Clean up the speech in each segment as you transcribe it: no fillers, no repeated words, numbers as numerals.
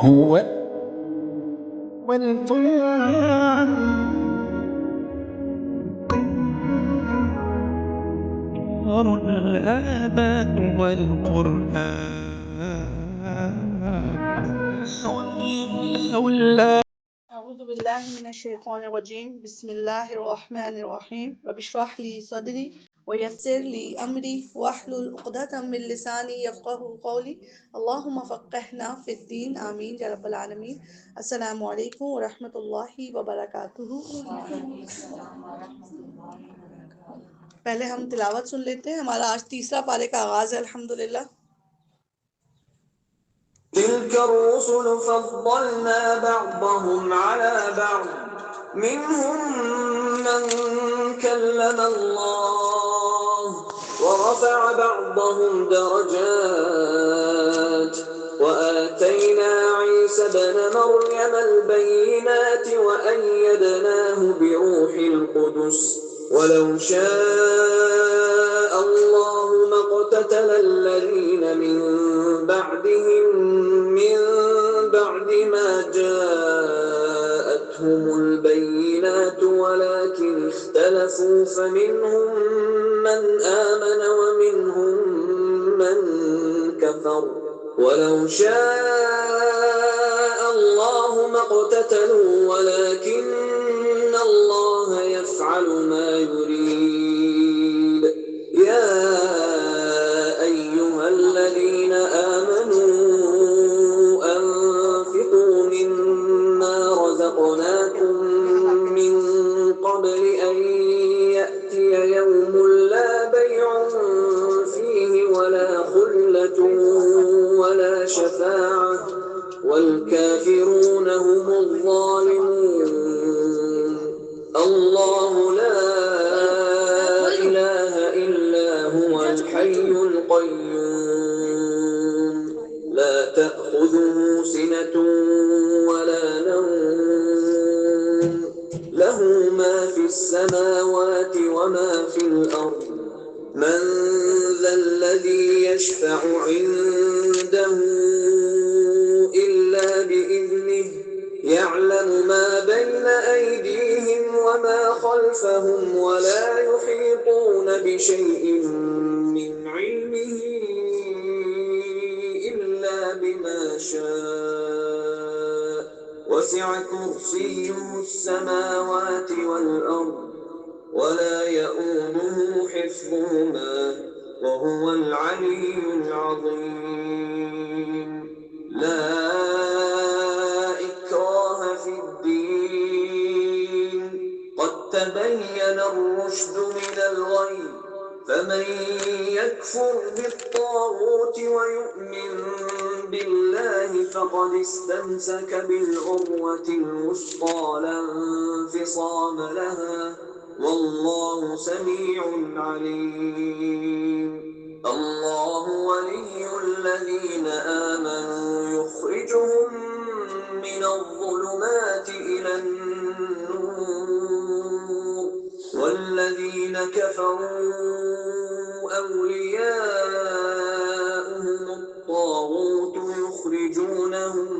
هو والقرآن الآباء والقرآن. أعوذ بالله من الشيطان الرجيم. بسم الله الرحمن الرحيم. رب اشرح لي صدري ويسر لي أمري واحلل عقدة من لساني يفقهوا قولي. اللهم فقهنا في الدين آمين يا رب العالمين. السلام علیکم ورحمۃ اللہ وبرکاتہ. پہلے ہم تلاوت سن لیتے ہیں. ہمارا آج تیسرا پارے کا آغاز ہے الحمدللہ. تلك الرسل فضلنا بعضهم على بعض منهم من كلم الله ورفع بعضهم درجات وآتينا عيسى ابن مريم البينات وأيدناه بروح القدس ولو شاء الله ما اقتتل الذين من بعدهم من بعد ما جاءتهم البينات ولكن اختلفوا فمنهم من آمن ومنهم من كفر ولو شاء الله ما اقتتلوا ولكن الله يفعل ما يريد. يا أيها الذين آمنوا أنفقوا مما رزقناكم من قبل أن يأتي يوم لا بيع فيه ولا خلة ولا شفاعة والكافرون هم الظالمون. الله لا إله إلا هو الحي القيوم لا تأخذه سنة ولا نوم له ما في السماوات وما في الأرض من ذا الذي يشفع عنده إلا بإذنه يعلم ما بين أيديهم وما خلفهم ولا يحيطون بشيء من علمه إلا بما شاء وسع كرسيه السماوات والأرض ولا يؤوده حفظهما وهو العلي العظيم. لا إكراه في الدين قد تبين الرشد من الغي فمن يكفر بالطاغوت ويؤمن بالله فقد استمسك بالعروة الوثقى لا انفصام لها والله سميع عليم. الله ولي الذين آمنوا يخرجهم من الظلمات إلى النور والذين كفروا أولياؤهم الطاغوت يخرجونهم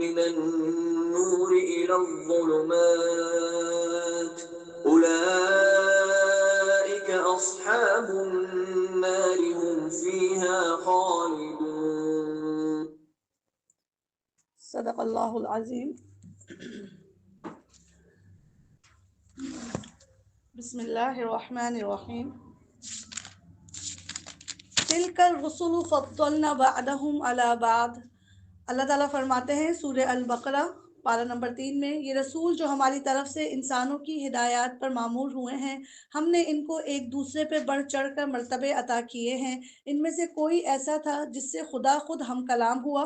من النور إلى الظلمات أولئك أصحاب النار هم فيها خالدون. صدق اللہ العظیم. بسم اللہ الرحمن الرحیم. تلک الرسل فضلنا بعضهم علی بعض. اللہ تعالیٰ فرماتے ہیں سورہ البقرہ پارہ نمبر 3 میں، یہ رسول جو ہماری طرف سے انسانوں کی ہدایات پر معمور ہوئے ہیں، ہم نے ان کو ایک دوسرے پہ بڑھ چڑھ کر مرتبے عطا کیے ہیں. ان میں سے کوئی ایسا تھا جس سے خدا خود ہم کلام ہوا،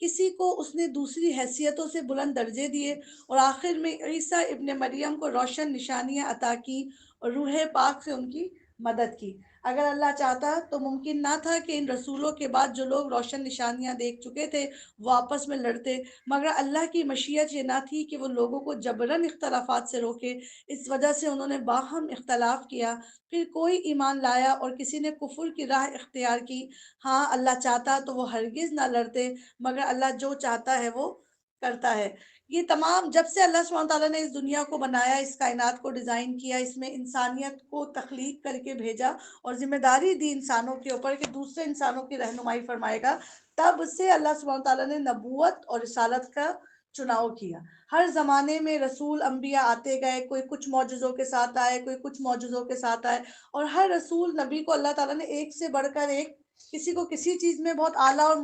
کسی کو اس نے دوسری حیثیتوں سے بلند درجے دیے، اور آخر میں عیسیٰ ابن مریم کو روشن نشانیاں عطا کی اور روح پاک سے ان کی مدد کی. اگر اللہ چاہتا تو ممکن نہ تھا کہ ان رسولوں کے بعد جو لوگ روشن نشانیاں دیکھ چکے تھے وہ آپس میں لڑتے، مگر اللہ کی مشیت یہ نہ تھی کہ وہ لوگوں کو جبراً اختلافات سے روکے، اس وجہ سے انہوں نے باہم اختلاف کیا، پھر کوئی ایمان لایا اور کسی نے کفر کی راہ اختیار کی۔ ہاں اللہ چاہتا تو وہ ہرگز نہ لڑتے، مگر اللہ جو چاہتا ہے وہ کرتا ہے۔ یہ تمام جب سے اللہ سبحانہ تعالیٰ نے اس دنیا کو بنایا، اس کائنات کو ڈیزائن کیا، اس میں انسانیت کو تخلیق کر کے بھیجا اور ذمہ داری دی انسانوں کے اوپر کہ دوسرے انسانوں کی رہنمائی فرمائے گا، تب سے اللہ سبحانہ تعالیٰ نے نبوت اور رسالت کا چناؤ کیا۔ ہر زمانے میں رسول انبیاء آتے گئے، کوئی کچھ معجزوں کے ساتھ آئے، کوئی کچھ معجزوں کے ساتھ آئے، اور ہر رسول نبی کو اللہ تعالیٰ نے ایک سے بڑھ کر ایک، کسی کو کسی چیز میں بہت اعلیٰ اور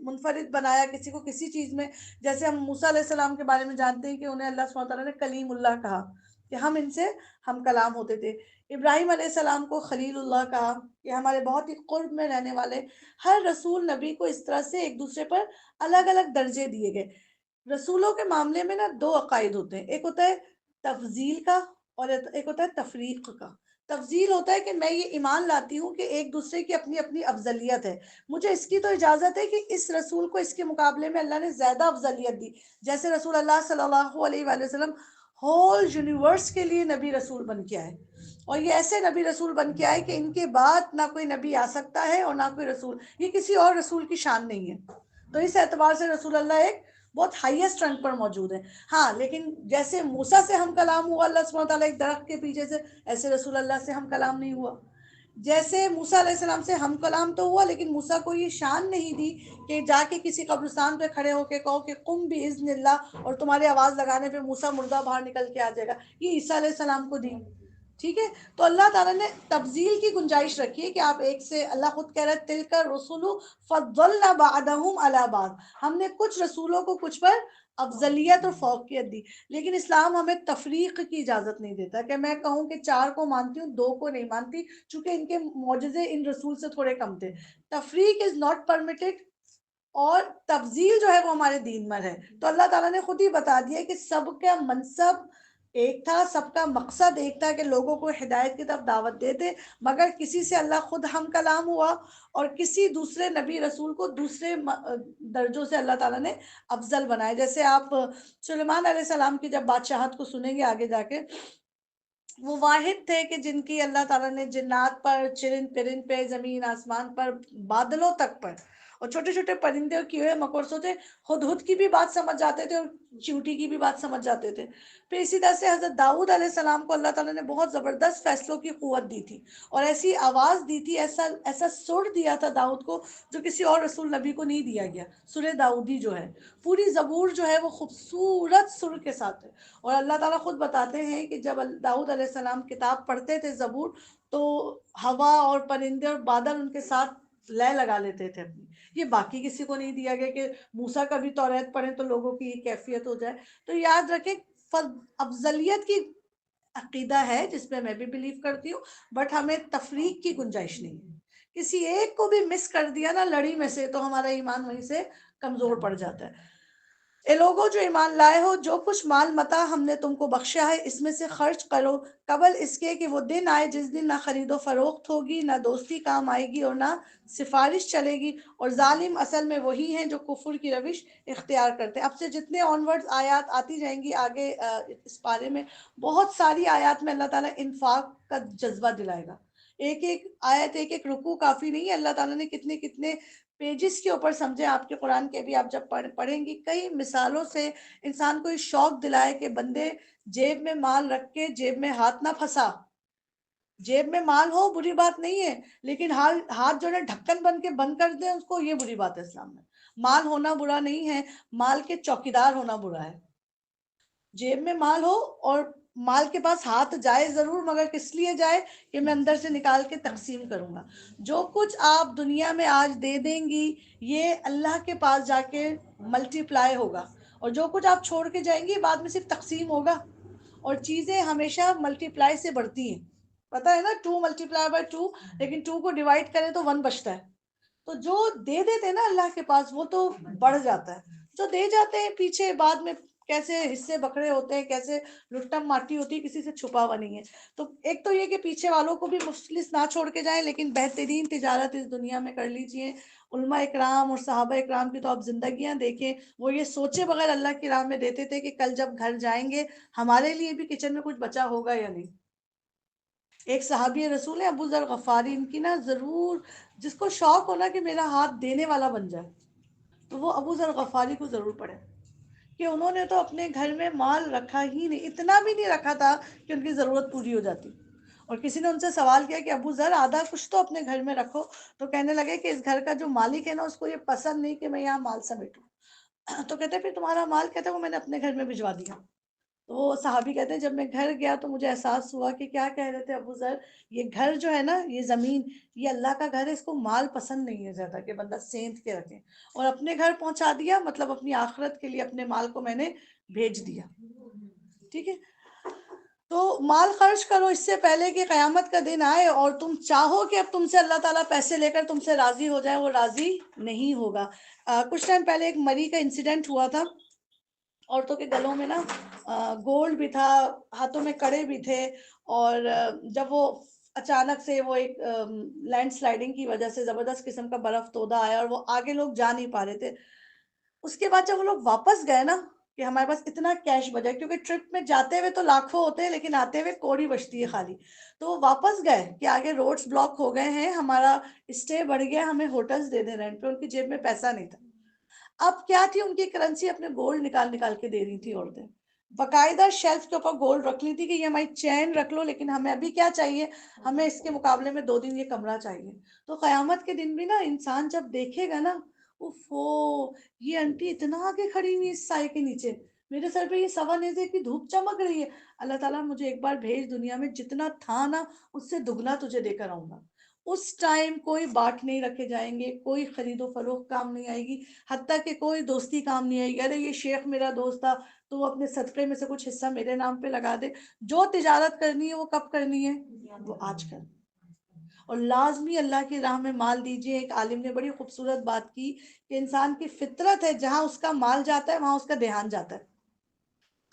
منفرد بنایا، کسی کو کسی چیز میں، جیسے ہم موسیٰ علیہ السلام کے بارے میں جانتے ہیں کہ انہیں اللہ سبحانہ تعالیٰ نے کلیم اللہ کہا کہ ہم ان سے ہم کلام ہوتے تھے۔ ابراہیم علیہ السلام کو خلیل اللہ کہا کہ ہمارے بہت ہی قرب میں رہنے والے۔ ہر رسول نبی کو اس طرح سے ایک دوسرے پر الگ الگ درجے دیے گئے۔ رسولوں کے معاملے میں نا دو عقائد ہوتے ہیں، ایک ہوتا ہے تفضیل کا اور ایک ہوتا ہے تفریق کا۔ تفضیل ہوتا ہے کہ میں یہ ایمان لاتی ہوں کہ ایک دوسرے کی اپنی اپنی افضلیت ہے، مجھے اس کی تو اجازت ہے کہ اس رسول کو اس کے مقابلے میں اللہ نے زیادہ افضلیت دی، جیسے رسول اللہ صلی اللہ علیہ وآلہ وسلم ہول یونیورس کے لیے نبی رسول بن کے آئے، اور یہ ایسے نبی رسول بن کے آئے کہ ان کے بعد نہ کوئی نبی آ سکتا ہے اور نہ کوئی رسول، یہ کسی اور رسول کی شان نہیں ہے۔ تو اس اعتبار سے رسول اللہ ایک بہت ہائیسٹ رینک پر موجود ہے۔ ہاں لیکن جیسے موسیٰ سے ہم کلام ہوا اللہ سبحانہ تعالیٰ ایک درخت کے پیچھے سے، ایسے رسول اللہ سے ہم کلام نہیں ہوا۔ جیسے موسیٰ علیہ السلام سے ہم کلام تو ہوا، لیکن موسیٰ کو یہ شان نہیں دی کہ جا کے کسی قبرستان پہ کھڑے ہو کے کہو کہ قم بِإِذْنِ اللہ، اور تمہارے آواز لگانے پہ موسیٰ مردہ باہر نکل کے آ جائے گا، یہ عیسیٰ علیہ السلام کو دی۔ ٹھیک ہے، تو اللہ تعالیٰ نے تفضیل کی گنجائش رکھی ہے کہ آپ ایک سے، اللہ خود کہہ رہا ہے تِلْکَ الرُّسُلُ فَضَّلْنَا بَعْضَهُمْ عَلَىٰ بَعْضٍ، ہم نے کچھ رسولوں کو کچھ پر افضلیت اور فوقیت دی، لیکن اسلام ہمیں تفریق کی اجازت نہیں دیتا کہ میں کہوں کہ 4 کو مانتی ہوں 2 کو نہیں مانتی، چونکہ ان کے معجزے ان رسول سے تھوڑے کم تھے۔ تفریق از ناٹ پرمیٹڈ، اور تفضیل جو ہے وہ ہمارے دین میں ہے۔ تو اللہ تعالیٰ نے خود ہی بتا دیا کہ سب کا منصب ایک تھا، سب کا مقصد ایک تھا کہ لوگوں کو ہدایت کی طرف دعوت دیتے، مگر کسی سے اللہ خود ہم کلام ہوا اور کسی دوسرے نبی رسول کو دوسرے درجوں سے اللہ تعالیٰ نے افضل بنائے۔ جیسے آپ سلیمان علیہ السلام کی جب بادشاہت کو سنیں گے آگے جا کے، وہ واحد تھے کہ جن کی اللہ تعالیٰ نے جنات پر، چرند پرند پہ، زمین آسمان پر، بادلوں تک پر، اور چھوٹے چھوٹے پرندے اور کیڑے مکوڑوں سے ہدہد کی بھی بات سمجھ جاتے تھے اور چیونٹی کی بھی بات سمجھ جاتے تھے۔ پھر اسی طرح سے حضرت داؤد علیہ السلام کو اللہ تعالیٰ نے بہت زبردست فیصلوں کی قوت دی تھی، اور ایسی آواز دی تھی، ایسا سر دیا تھا داؤد کو جو کسی اور رسول نبی کو نہیں دیا گیا۔ سورہ داؤدی جو ہے، پوری زبور جو ہے وہ خوبصورت سر کے ساتھ ہے، اور اللہ تعالیٰ خود بتاتے ہیں کہ جب داؤد علیہ السلام کتاب پڑھتے تھے زبور، تو ہوا اور پرندے اور بادل ان کے ساتھ لے لگا لیتے تھے اپنی۔ یہ باقی کسی کو نہیں دیا گیا کہ موسیٰ کا بھی توریت پڑھیں تو لوگوں کی یہ کیفیت ہو جائے۔ تو یاد رکھیں افضلیت کی عقیدہ ہے جس پہ میں بھی بلیو کرتی ہوں، بٹ ہمیں تفریق کی گنجائش نہیں ہے۔ کسی ایک کو بھی مس کر دیا نا لڑی میں سے تو ہمارا ایمان وہیں سے کمزور پڑ جاتا ہے۔ اے لوگوں جو ایمان لائے ہو، جو کچھ مال متاع ہم نے تم کو بخشا ہے اس میں سے خرچ کرو، قبل اس کے کہ وہ دن آئے جس دن نہ خرید و فروخت ہوگی، نہ دوستی کام آئے گی اور نہ سفارش چلے گی، اور ظالم اصل میں وہی ہیں جو کفر کی روش اختیار کرتے ہیں۔ اب سے جتنے آنورڈ آیات آتی جائیں گی آگے اس پارے میں، بہت ساری آیات میں اللہ تعالیٰ انفاق کا جذبہ دلائے گا۔ ایک ایک آیت، ایک ایک رکوع کافی نہیں ہے، اللہ تعالیٰ نے کتنے کتنے پیجز کے اوپر سمجھے آپ کے قرآن کے بھی، آپ جب پڑھیں گی کئی مثالوں سے انسان کو یہ شوق دلائے کہ بندے جیب میں مال رکھ کے جیب میں ہاتھ نہ پھنسا۔ جیب میں مال ہو بری بات نہیں ہے، لیکن ہاتھ جو ہے ڈھکن بن کے بند کر دیں اس کو، یہ بری بات ہے اسلام میں۔ مال ہونا برا نہیں ہے، مال کے چوکیدار ہونا برا ہے۔ جیب میں مال ہو اور مال کے پاس ہاتھ جائے ضرور، مگر کس لیے جائے کہ میں اندر سے نکال کے تقسیم کروں گا۔ جو کچھ آپ دنیا میں آج دے دیں گی یہ اللہ کے پاس جا کے ملٹی پلائی ہوگا، اور جو کچھ آپ چھوڑ کے جائیں گی بعد میں صرف تقسیم ہوگا، اور چیزیں ہمیشہ ملٹی پلائی سے بڑھتی ہیں۔ پتہ ہے نا 2 × 2، لیکن 2 کو ڈیوائڈ کریں تو 1 بچتا ہے۔ تو جو دے دیتے نا اللہ کے پاس وہ تو بڑھ جاتا ہے، جو دے جاتے ہیں پیچھے بعد میں کیسے حصے بکھرے ہوتے ہیں، کیسے لٹم ماٹی ہوتی ہے، کسی سے چھپا ہوا نہیں ہے۔ تو ایک تو یہ کہ پیچھے والوں کو بھی مفلس نہ چھوڑ کے جائیں، لیکن بہترین تجارت اس دنیا میں کر لیجئے۔ علماء اکرام اور صحابہ اکرام کی تو آپ زندگیاں دیکھیں، وہ یہ سوچے بغیر اللہ کی راہ میں دیتے تھے کہ کل جب گھر جائیں گے ہمارے لیے بھی کچن میں کچھ بچا ہوگا یا نہیں۔ ایک صحابی رسول ہے ابو ذر غفاری، ان کی نا ضرور جس کو شوق ہونا کہ میرا ہاتھ دینے والا بن جائے تو وہ ابو ذر غفاری کو ضرور پڑھے، کہ انہوں نے تو اپنے گھر میں مال رکھا ہی نہیں، اتنا بھی نہیں رکھا تھا کہ ان کی ضرورت پوری ہو جاتی۔ اور کسی نے ان سے سوال کیا کہ ابو ذر آدھا کچھ تو اپنے گھر میں رکھو، تو کہنے لگے کہ اس گھر کا جو مالک ہے نا اس کو یہ پسند نہیں کہ میں یہاں مال سمیٹوں۔ تو کہتے پھر تمہارا مال، کہتے وہ میں نے اپنے گھر میں بھجوا دیا۔ تو وہ صحابی کہتے ہیں جب میں گھر گیا تو مجھے احساس ہوا کہ کیا کہہ رہے تھے ابو ذر، یہ گھر جو ہے نا، یہ زمین، یہ اللہ کا گھر ہے، اس کو مال پسند نہیں ہے زیادہ کہ بندہ سینت کے رکھے، اور اپنے گھر پہنچا دیا، مطلب اپنی آخرت کے لیے اپنے مال کو میں نے بھیج دیا۔ ٹھیک ہے، تو مال خرچ کرو اس سے پہلے کہ قیامت کا دن آئے اور تم چاہو کہ اب تم سے اللہ تعالیٰ پیسے لے کر تم سے راضی ہو جائے، وہ راضی نہیں ہوگا۔ کچھ ٹائم پہلے ایک مری کا انسیڈنٹ ہوا تھا، عورتوں کے گلوں میں نا گولڈ بھی تھا، ہاتھوں میں کڑے بھی تھے، اور جب وہ اچانک سے وہ ایک لینڈ سلائڈنگ کی وجہ سے زبردست قسم کا برف تودا آیا اور وہ آگے لوگ جا نہیں پا رہے تھے۔ اس کے بعد جب وہ لوگ واپس گئے نا کہ ہمارے پاس اتنا کیش بچا، کیونکہ ٹرپ میں جاتے ہوئے تو لاکھوں ہوتے ہیں لیکن آتے ہوئے کوڑی بچتی ہے خالی، تو وہ واپس گئے کہ آگے روڈز بلاک ہو گئے ہیں، ہمارا اسٹے بڑھ گیا، ہمیں ہوٹلز دے دیں رینٹ پہ، ان کی جیب میں پیسہ نہیں تھا۔ اب کیا تھی، ان کی کرنسی اپنے گولڈ نکال نکال کے دے رہی تھی عورتیں، باقاعدہ شیلف کے اوپر گولڈ رکھ لی تھی کہ یہ ہماری چین رکھ لو، لیکن ہمیں ابھی کیا چاہیے، ہمیں اس کے مقابلے میں 2 دن یہ کمرہ چاہیے۔ تو قیامت کے دن بھی نا انسان جب دیکھے گا نا، اوفو، یہ انٹی اتنا آگے کھڑی ہوئی اس سائے کے نیچے، میرے سر پہ یہ سوا نیزے کی دھوپ چمک رہی ہے، اللہ تعالیٰ مجھے ایک بار بھیج دنیا میں، جتنا تھا نا اس سے دگنا تجھے دے کر آؤں گا۔ اس ٹائم کوئی بانٹ نہیں رکھے جائیں گے، کوئی خرید و فروخت کام نہیں آئے گی، حتیٰ کہ کوئی دوستی کام نہیں آئے گی، ارے یہ شیخ میرا دوست تھا تو وہ اپنے صدقے میں سے کچھ حصہ میرے نام پہ لگا دے۔ جو تجارت کرنی ہے وہ کب کرنی ہے، وہ آج کر، اور لازمی اللہ کی راہ میں مال دیجیے۔ ایک عالم نے بڑی خوبصورت بات کی کہ انسان کی فطرت ہے، جہاں اس کا مال جاتا ہے وہاں اس کا دھیان جاتا ہے۔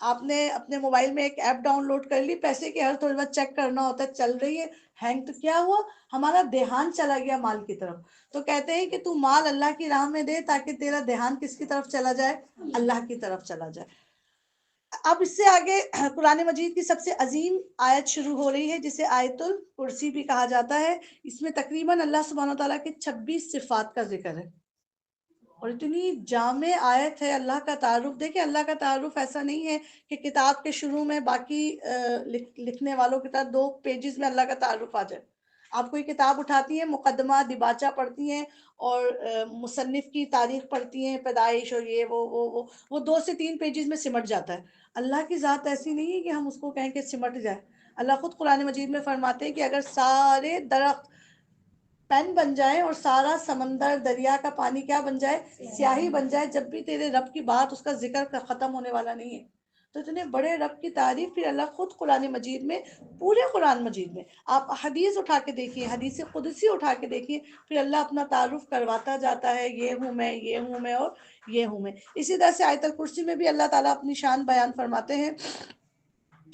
آپ نے اپنے موبائل میں ایک ایپ ڈاؤن لوڈ کر لی، پیسے کی ہر تھوڑی بہت چیک کرنا ہوتا ہے، چل رہی ہے، ہینگ تو کیا ہوا، ہمارا دھیان چلا گیا مال کی طرف۔ تو کہتے ہیں کہ تو مال اللہ کی راہ میں دے تاکہ تیرا دھیان کس کی طرف چلا جائے، اللہ کی طرف چلا جائے۔ اب اس سے آگے قرآن مجید کی سب سے عظیم آیت شروع ہو رہی ہے جسے آیت الکرسی بھی کہا جاتا ہے۔ اس میں تقریباً اللہ سبحانہ وتعالیٰ کے 26 صفات کا ذکر ہے، اور اتنی جامع آیت ہے۔ اللہ کا تعارف دیکھیں، اللہ کا تعارف ایسا نہیں ہے کہ کتاب کے شروع میں باقی لکھنے والوں کی طرح 2 پیجز میں اللہ کا تعارف آ جائے۔ آپ کوئی کتاب اٹھاتی ہیں، مقدمہ دیباچہ پڑھتی ہیں اور مصنف کی تاریخ پڑھتی ہیں، پیدائش اور یہ وہ 2 سے 3 پیجز میں سمٹ جاتا ہے۔ اللہ کی ذات ایسی نہیں ہے کہ ہم اس کو کہیں کہ سمٹ جائے۔ اللہ خود قرآن مجید میں فرماتے ہیں کہ اگر سارے درخت پین بن جائے اور سارا سمندر دریا کا پانی کیا بن جائے، سیاہی بن جائے، جب بھی تیرے رب کی بات، اس کا ذکر ختم ہونے والا نہیں ہے۔ تو اتنے بڑے رب کی تعریف پھر اللہ خود قرآن مجید میں، پورے قرآن مجید میں آپ حدیث اٹھا کے دیکھیے، حدیث قدسی اٹھا کے دیکھیے، پھر اللہ اپنا تعارف کرواتا جاتا ہے، یہ ہوں میں، یہ ہوں میں، اور یہ ہوں میں۔ اسی طرح سے آیت الکرسی میں بھی اللہ تعالیٰ اپنی شان بیان فرماتے ہیں۔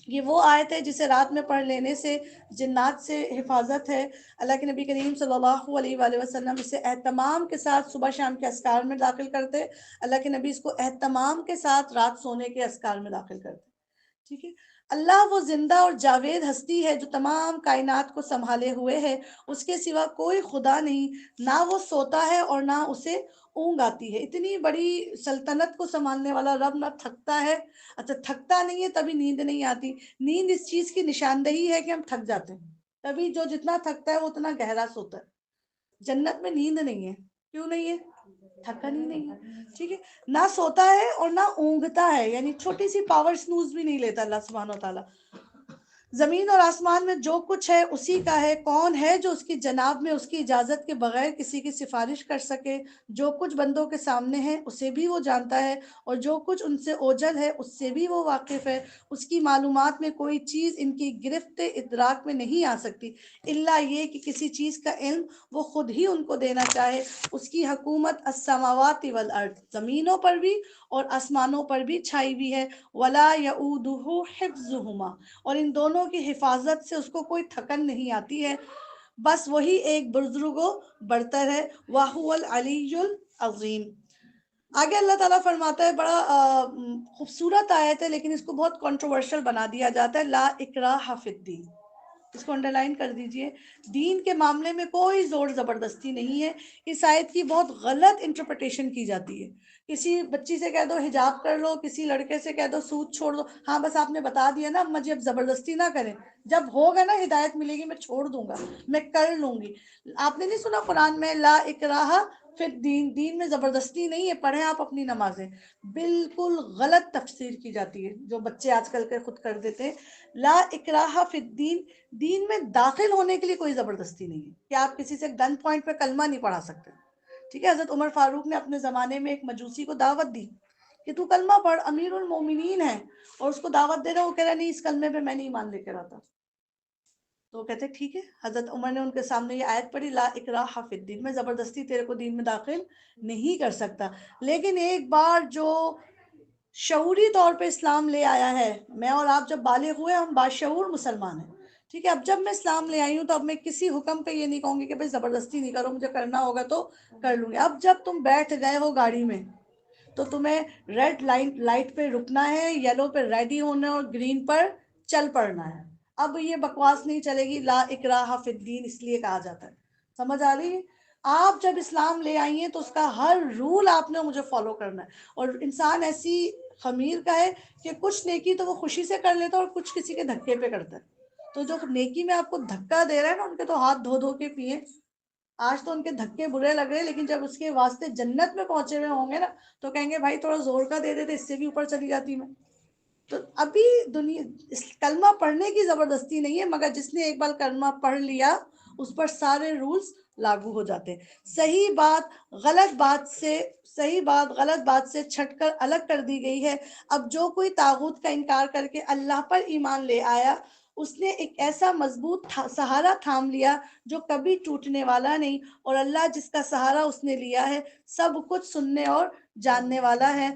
یہ وہ آیت ہے جسے رات میں پڑھ لینے سے جنات سے حفاظت ہے۔ اللہ کے نبی کریم صلی اللہ علیہ وآلہ وسلم اسے اہتمام کے ساتھ صبح شام کے اذکار میں داخل کرتے، اللہ کے نبی اس کو اہتمام کے ساتھ رات سونے کے اذکار میں داخل کرتے۔ ٹھیک ہے، اللہ وہ زندہ اور جاوید ہستی ہے جو تمام کائنات کو سنبھالے ہوئے ہے، اس کے سوا کوئی خدا نہیں، نہ وہ سوتا ہے اور نہ اسے اونگ آتی ہے۔ اتنی بڑی سلطنت کو سنبھالنے والا رب نہ تھکتا ہے، اچھا تھکتا نہیں ہے تبھی نیند نہیں آتی، نیند اس چیز کی نشاندہی ہے کہ ہم تھک جاتے ہیں، تبھی جو جتنا تھکتا ہے وہ اتنا گہرا سوتا ہے۔ جنت میں نیند نہیں ہے، کیوں نہیں ہے، تھکن ہی نہیں ہے۔ ٹھیک ہے، نہ سوتا ہے اور نہ اونگتا ہے، یعنی چھوٹی سی پاور سنوز بھی نہیں لیتا اللہ سبحانہ و تعالیٰ۔ زمین اور آسمان میں جو کچھ ہے اسی کا ہے، کون ہے جو اس کی جناب میں اس کی اجازت کے بغیر کسی کی سفارش کر سکے؟ جو کچھ بندوں کے سامنے ہے اسے بھی وہ جانتا ہے، اور جو کچھ ان سے اوجھل ہے اس سے بھی وہ واقف ہے۔ اس کی معلومات میں کوئی چیز ان کی گرفت ادراک میں نہیں آ سکتی، الا یہ کہ کسی چیز کا علم وہ خود ہی ان کو دینا چاہے۔ اس کی حکومت السماوات والارض، زمینوں پر بھی اور آسمانوں پر بھی چھائی ہوئی ہے، ولا یؤودہ حفظہما، اور ان دونوں کی حفاظت سے اس کو کوئی تھکن نہیں آتی ہے، بس وہی ایک بزرگ و برتر ہے، وَهُوَ العلی العظیم۔ آگے اللہ تعالیٰ فرماتا ہے، بڑا خوبصورت آیت ہے لیکن اس کو بہت کنٹروورشل بنا دیا جاتا ہے، لا اکراہ فی الدین، اس کو انڈر لائن کر دیجئے، دین کے معاملے میں کوئی زور زبردستی نہیں ہے۔ اس آیت کی بہت غلط انٹرپریٹیشن کی جاتی ہے، کسی بچی سے کہہ دو حجاب کر لو، کسی لڑکے سے کہہ دو سود چھوڑ دو، ہاں بس آپ نے بتا دیا نا اما جی اب زبردستی نہ کریں، جب ہوگا نا ہدایت ملے گی میں چھوڑ دوں گا، میں کر لوں گی۔ آپ نے نہیں سنا قرآن میں لا اکراہ فی الدین، دین میں زبردستی نہیں ہے، پڑھیں آپ اپنی نمازیں۔ بالکل غلط تفسیر کی جاتی ہے جو بچے آج کل کے خود کر دیتے ہیں۔ لا اکراہ فی الدین، دین میں داخل ہونے کے لیے کوئی زبردستی نہیں ہے کہ آپ کسی سے گن پوائنٹ پہ کلمہ نہیں پڑھا سکتے، ٹھیک ہے۔ حضرت عمر فاروق نے اپنے زمانے میں ایک مجوسی کو دعوت دی کہ تو کلمہ پڑھ، امیر المومنین ہے، اور اس کو دعوت دے رہا، وہ کہہ رہا نہیں اس کلمے پہ میں نہیں ایمان لے کر آتا، تو وہ کہتے ٹھیک ہے۔ حضرت عمر نے ان کے سامنے یہ آیت پڑھی، لا اکراہ فی الدین، میں زبردستی تیرے کو دین میں داخل نہیں کر سکتا، لیکن ایک بار جو شعوری طور پہ اسلام لے آیا ہے، میں اور آپ جب بالغ ہوئے ہم باشعور مسلمان ہیں، ٹھیک ہے، اب جب میں اسلام لے آئی ہوں تو اب میں کسی حکم پہ یہ نہیں کہوں گی کہ بھائی زبردستی نہیں کرو، مجھے کرنا ہوگا تو کر لوں گی۔ اب جب تم بیٹھ گئے ہو گاڑی میں تو تمہیں ریڈ لائٹ پہ رکنا ہے، یلو پہ ریڈی ہونا ہے، اور گرین پر چل پڑنا ہے۔ اب یہ بکواس نہیں چلے گی، لا اکراہ فی الدین اس لیے کہا جاتا ہے، سمجھ آ رہی ہے؟ آپ جب اسلام لے آئی ہیں تو اس کا ہر رول آپ نے مجھے فالو کرنا ہے، اور انسان ایسی خمیر کا ہے کہ کچھ نیکی تو وہ خوشی سے کر لیتا ہے اور کچھ کسی کے دھکے پہ کرتا ہے، تو جو نیکی میں آپ کو دھکا دے رہا ہے نا ان کے تو ہاتھ دھو دھو کے پیئے، آج تو ان کے دھکے برے لگ رہے ہیں لیکن جب اس کے واسطے جنت میں پہنچے ہوئے ہوں گے نا تو کہیں گے بھائی تھوڑا زور کا دے دیتے، اس سے بھی اوپر چلی جاتی میں۔ تو ابھی دنیا کلمہ پڑھنے کی زبردستی نہیں ہے، مگر جس نے ایک بار کلمہ پڑھ لیا اس پر سارے رولز لاگو ہو جاتے ہیں۔ صحیح بات غلط بات سے چھٹ کر الگ کر دی گئی ہے۔ اب جو کوئی طاغوت کا انکار کر کے اللہ پر ایمان لے آیا، اس نے ایک ایسا مضبوط سہارا تھام لیا جو کبھی ٹوٹنے والا نہیں، اور اللہ جس کا سہارا اس نے لیا ہے سب کچھ سننے اور جاننے والا ہے۔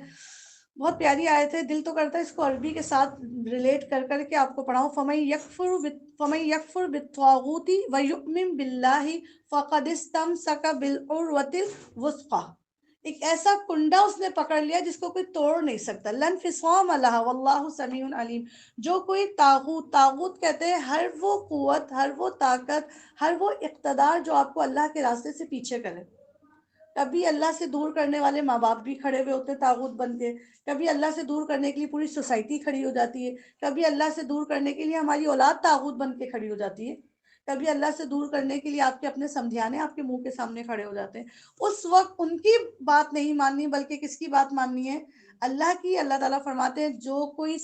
بہت پیاری آیت ہے، دل تو کرتا ہے اس کو عربی کے ساتھ ریلیٹ کر کر کے آپ کو پڑھاؤں۔ فَمَن يَكْفُرْ بِالطَّاغُوتِ وَيُؤْمِن بِاللَّهِ فَقَدِ اسْتَمْسَكَ بِالْعُرْوَةِ الْوُثْقَىٰ، ایک ایسا کنڈا اس نے پکڑ لیا جس کو کوئی توڑ نہیں سکتا، لن فصام لہا واللہ سمیع علیم۔ جو کوئی طاغوت کہتے ہیں ہر وہ قوت، ہر وہ طاقت، ہر وہ اقتدار جو آپ کو اللہ کے راستے سے پیچھے کرے۔ کبھی اللہ سے دور کرنے والے ماں باپ بھی کھڑے ہوئے ہوتے طاغوت بن کے، کبھی اللہ سے دور کرنے کے لیے پوری سوسائٹی کھڑی ہو جاتی ہے، کبھی اللہ سے دور کرنے کے لیے ہماری اولاد طاغوت بن کے کھڑی ہو جاتی ہے، کبھی اللہ سے دور کرنے کے لیے آپ کے اپنے سمدھیانے آپ کے منہ کے سامنے کھڑے ہو جاتے ہیں۔ اس وقت ان کی بات نہیں ماننی بلکہ کس کی بات ماننی ہے؟ اللہ کی۔ اللہ تعالیٰ فرماتے ہیں جو کوئی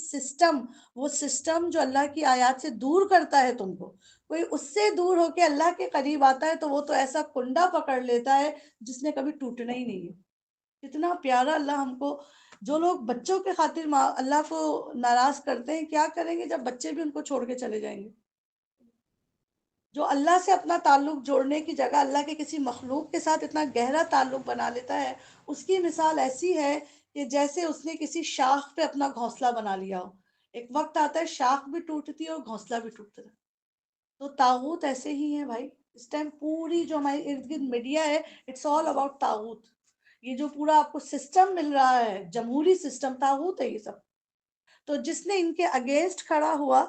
وہ سسٹم جو اللہ کی آیات سے دور کرتا ہے تم کو، کوئی اس سے دور ہو کے اللہ کے قریب آتا ہے تو وہ تو ایسا کنڈا پکڑ لیتا ہے جس نے کبھی ٹوٹنا ہی نہیں ہے۔ کتنا پیارا اللہ ہم کو، جو لوگ بچوں کے خاطر اللہ کو ناراض کرتے ہیں، کیا کریں گے جب بچے بھی ان کو چھوڑ کے چلے جائیں گے؟ جو اللہ سے اپنا تعلق جوڑنے کی جگہ اللہ کے کسی مخلوق کے ساتھ اتنا گہرا تعلق بنا لیتا ہے، اس کی مثال ایسی ہے کہ جیسے اس نے کسی شاخ پہ اپنا گھونسلہ بنا لیا ہو، ایک وقت آتا ہے شاخ بھی ٹوٹتی ہے اور گھونسلہ بھی ٹوٹتا ہے۔ تو طاغوت ایسے ہی ہیں بھائی، اس ٹائم پوری جو ہماری ارد گرد میڈیا ہے، اٹس آل اباؤٹ طاغوت۔ یہ جو پورا آپ کو سسٹم مل رہا ہے، جمہوری سسٹم، طاغوت ہے یہ سب۔ تو جس نے ان کے اگینسٹ کھڑا ہوا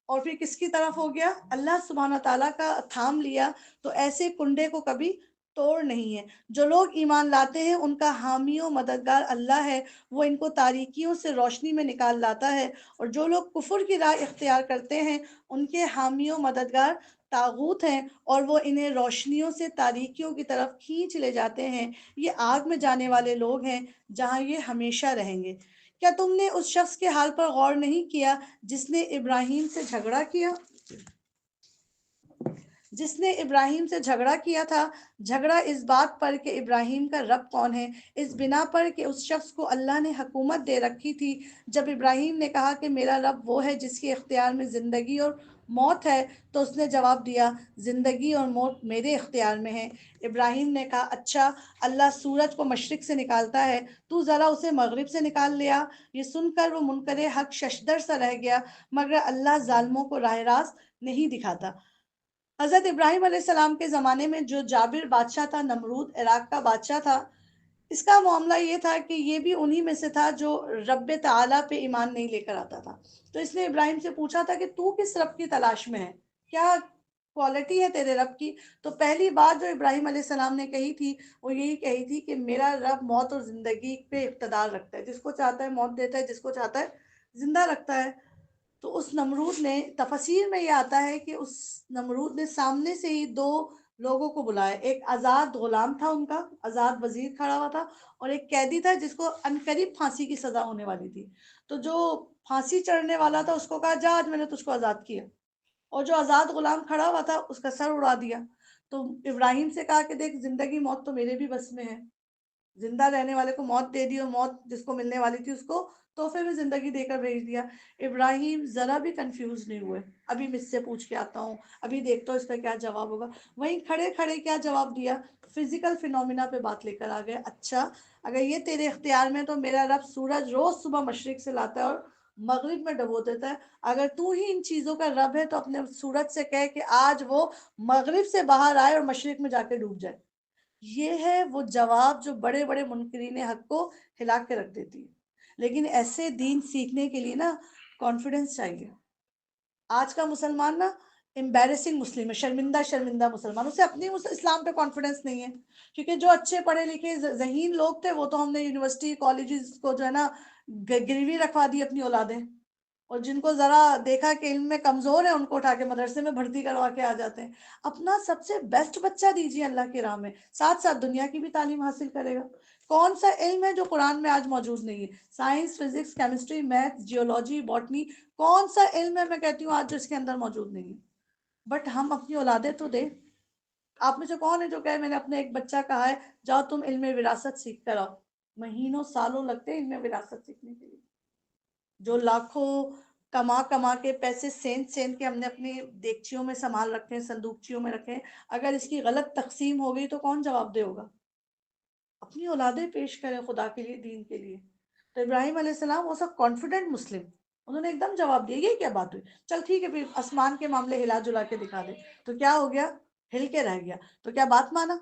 اور پھر کس کی طرف ہو گیا؟ اللہ سبحانہ تعالیٰ کا تھام لیا، تو ایسے کنڈے کو کبھی توڑ نہیں ہے۔ جو لوگ ایمان لاتے ہیں ان کا حامی و مددگار اللہ ہے، وہ ان کو تاریکیوں سے روشنی میں نکال لاتا ہے، اور جو لوگ کفر کی راہ اختیار کرتے ہیں ان کے حامی و مددگار طاغوت ہیں، اور وہ انہیں روشنیوں سے تاریکیوں کی طرف کھینچ لے جاتے ہیں۔ یہ آگ میں جانے والے لوگ ہیں جہاں یہ ہمیشہ رہیں گے۔ کیا تم نے اس شخص کے حال پر غور نہیں کیا جس نے ابراہیم سے جھگڑا کیا تھا؟ جھگڑا اس بات پر کہ ابراہیم کا رب کون ہے، اس بنا پر کہ اس شخص کو اللہ نے حکومت دے رکھی تھی۔ جب ابراہیم نے کہا کہ میرا رب وہ ہے جس کے اختیار میں زندگی اور موت ہے؟ تو اس نے جواب دیا زندگی اور موت میرے اختیار میں ہے۔ ابراہیم نے کہا اچھا، اللہ سورج کو مشرق سے نکالتا ہے، تو ذرا اسے مغرب سے نکال لیا۔ یہ سن کر وہ منکر حق ششدر سا رہ گیا، مگر اللہ ظالموں کو راہ راست نہیں دکھاتا۔ حضرت ابراہیم علیہ السلام کے زمانے میں جو جابر بادشاہ تھا، نمرود عراق کا بادشاہ تھا، اس کا معاملہ یہ تھا کہ یہ بھی انہی میں سے تھا جو رب تعالیٰ پہ ایمان نہیں لے کر آتا تھا۔ تو اس نے ابراہیم سے پوچھا تھا کہ تو کس رب کی تلاش میں ہے، کیا کوالٹی ہے تیرے رب کی؟ تو پہلی بات جو ابراہیم علیہ السلام نے کہی تھی وہ یہی کہی تھی کہ میرا رب موت اور زندگی پہ اقتدار رکھتا ہے، جس کو چاہتا ہے موت دیتا ہے، جس کو چاہتا ہے زندہ رکھتا ہے۔ تو اس نمرود نے، تفسیر میں یہ آتا ہے کہ اس نمرود نے سامنے سے ہی دو لوگوں کو بلایا، ایک آزاد غلام تھا ان کا، آزاد وزیر کھڑا ہوا تھا، اور ایک قیدی تھا جس کو عنقریب پھانسی کی سزا ہونے والی تھی۔ تو جو پھانسی چڑھنے والا تھا اس کو کہا جا، آج میں نے تجھ کو آزاد کیا، اور جو آزاد غلام کھڑا ہوا تھا اس کا سر اڑا دیا۔ تو ابراہیم سے کہا کہ دیکھ، زندگی موت تو میرے بھی بس میں ہے، زندہ رہنے والے کو موت دے دی، اور موت جس کو ملنے والی تھی اس کو تحفے میں زندگی دے کر بھیج دیا۔ ابراہیم ذرا بھی کنفیوز نہیں ہوئے، ابھی مجھ سے پوچھ کے آتا ہوں، ابھی دیکھتا ہوں اس کا کیا جواب ہوگا۔ وہیں کھڑے کھڑے کیا جواب دیا، فزیکل فینومینا پہ بات لے کر آ گئے۔ اچھا، اگر یہ تیرے اختیار میں تو میرا رب سورج روز صبح مشرق سے لاتا ہے اور مغرب میں ڈبو دیتا ہے۔ اگر تو ہی ان چیزوں کا رب ہے تو اپنے سورج سے کہے کہ آج وہ مغرب سے باہر آئے اور مشرق میں جا کے ڈوب جائے۔ یہ ہے وہ جواب جو بڑے بڑے منکرین حق کو ہلا کے رکھ دیتی ہے۔ لیکن ایسے دین سیکھنے کے لیے نا کانفیڈنس چاہیے۔ آج کا مسلمان نا امبیرسنگ مسلم ہے، شرمندہ شرمندہ مسلمان، اسے اپنی اسلام پہ کانفیڈنس نہیں ہے، کیونکہ جو اچھے پڑھے لکھے ذہین لوگ تھے وہ تو ہم نے یونیورسٹی کالجز کو جو ہے نا گروی رکھوا دی اپنی اولادیں، اور جن کو ذرا دیکھا کہ علم میں کمزور ہے ان کو اٹھا کے مدرسے میں بھرتی کروا کے آ جاتے ہیں۔ اپنا سب سے بیسٹ بچہ دیجیے اللہ کی راہ میں، ساتھ ساتھ دنیا کی بھی تعلیم حاصل کرے گا۔ کون سا علم ہے جو قرآن میں آج موجود نہیں ہے؟ Science, physics, chemistry, math, geology, botany, کون سا علم ہے میں کہتی ہوں آج جو اس کے اندر موجود نہیں ہے؟ بٹ ہم اپنی اولادیں تو دیں۔ آپ میں سے کون ہے جو کہے میں نے اپنے ایک بچہ کہا ہے جاؤ تم علم وراثت سیکھ کر آؤ؟ مہینوں سالوں لگتے ہیں علم وراثت سیکھنے کے لیے۔ جو لاکھوں کما کما کے پیسے سینت سینت کے ہم نے اپنی دیگچیوں میں سنبھال رکھے ہیں، صندوقچیوں میں رکھے ہیں، اگر اس کی غلط تقسیم ہو گئی تو کون جواب دے ہوگا؟ اپنی اولادیں پیش کریں خدا کے لیے، دین کے لیے۔ تو ابراہیم علیہ السلام وہ سب کانفیڈنٹ مسلم، انہوں نے ایک دم جواب دیا یہ کیا بات ہوئی، چل ٹھیک ہے پھر آسمان کے معاملے ہلا جلا کے دکھا دے۔ تو کیا ہو گیا، ہل کے رہ گیا۔ تو کیا بات مانا؟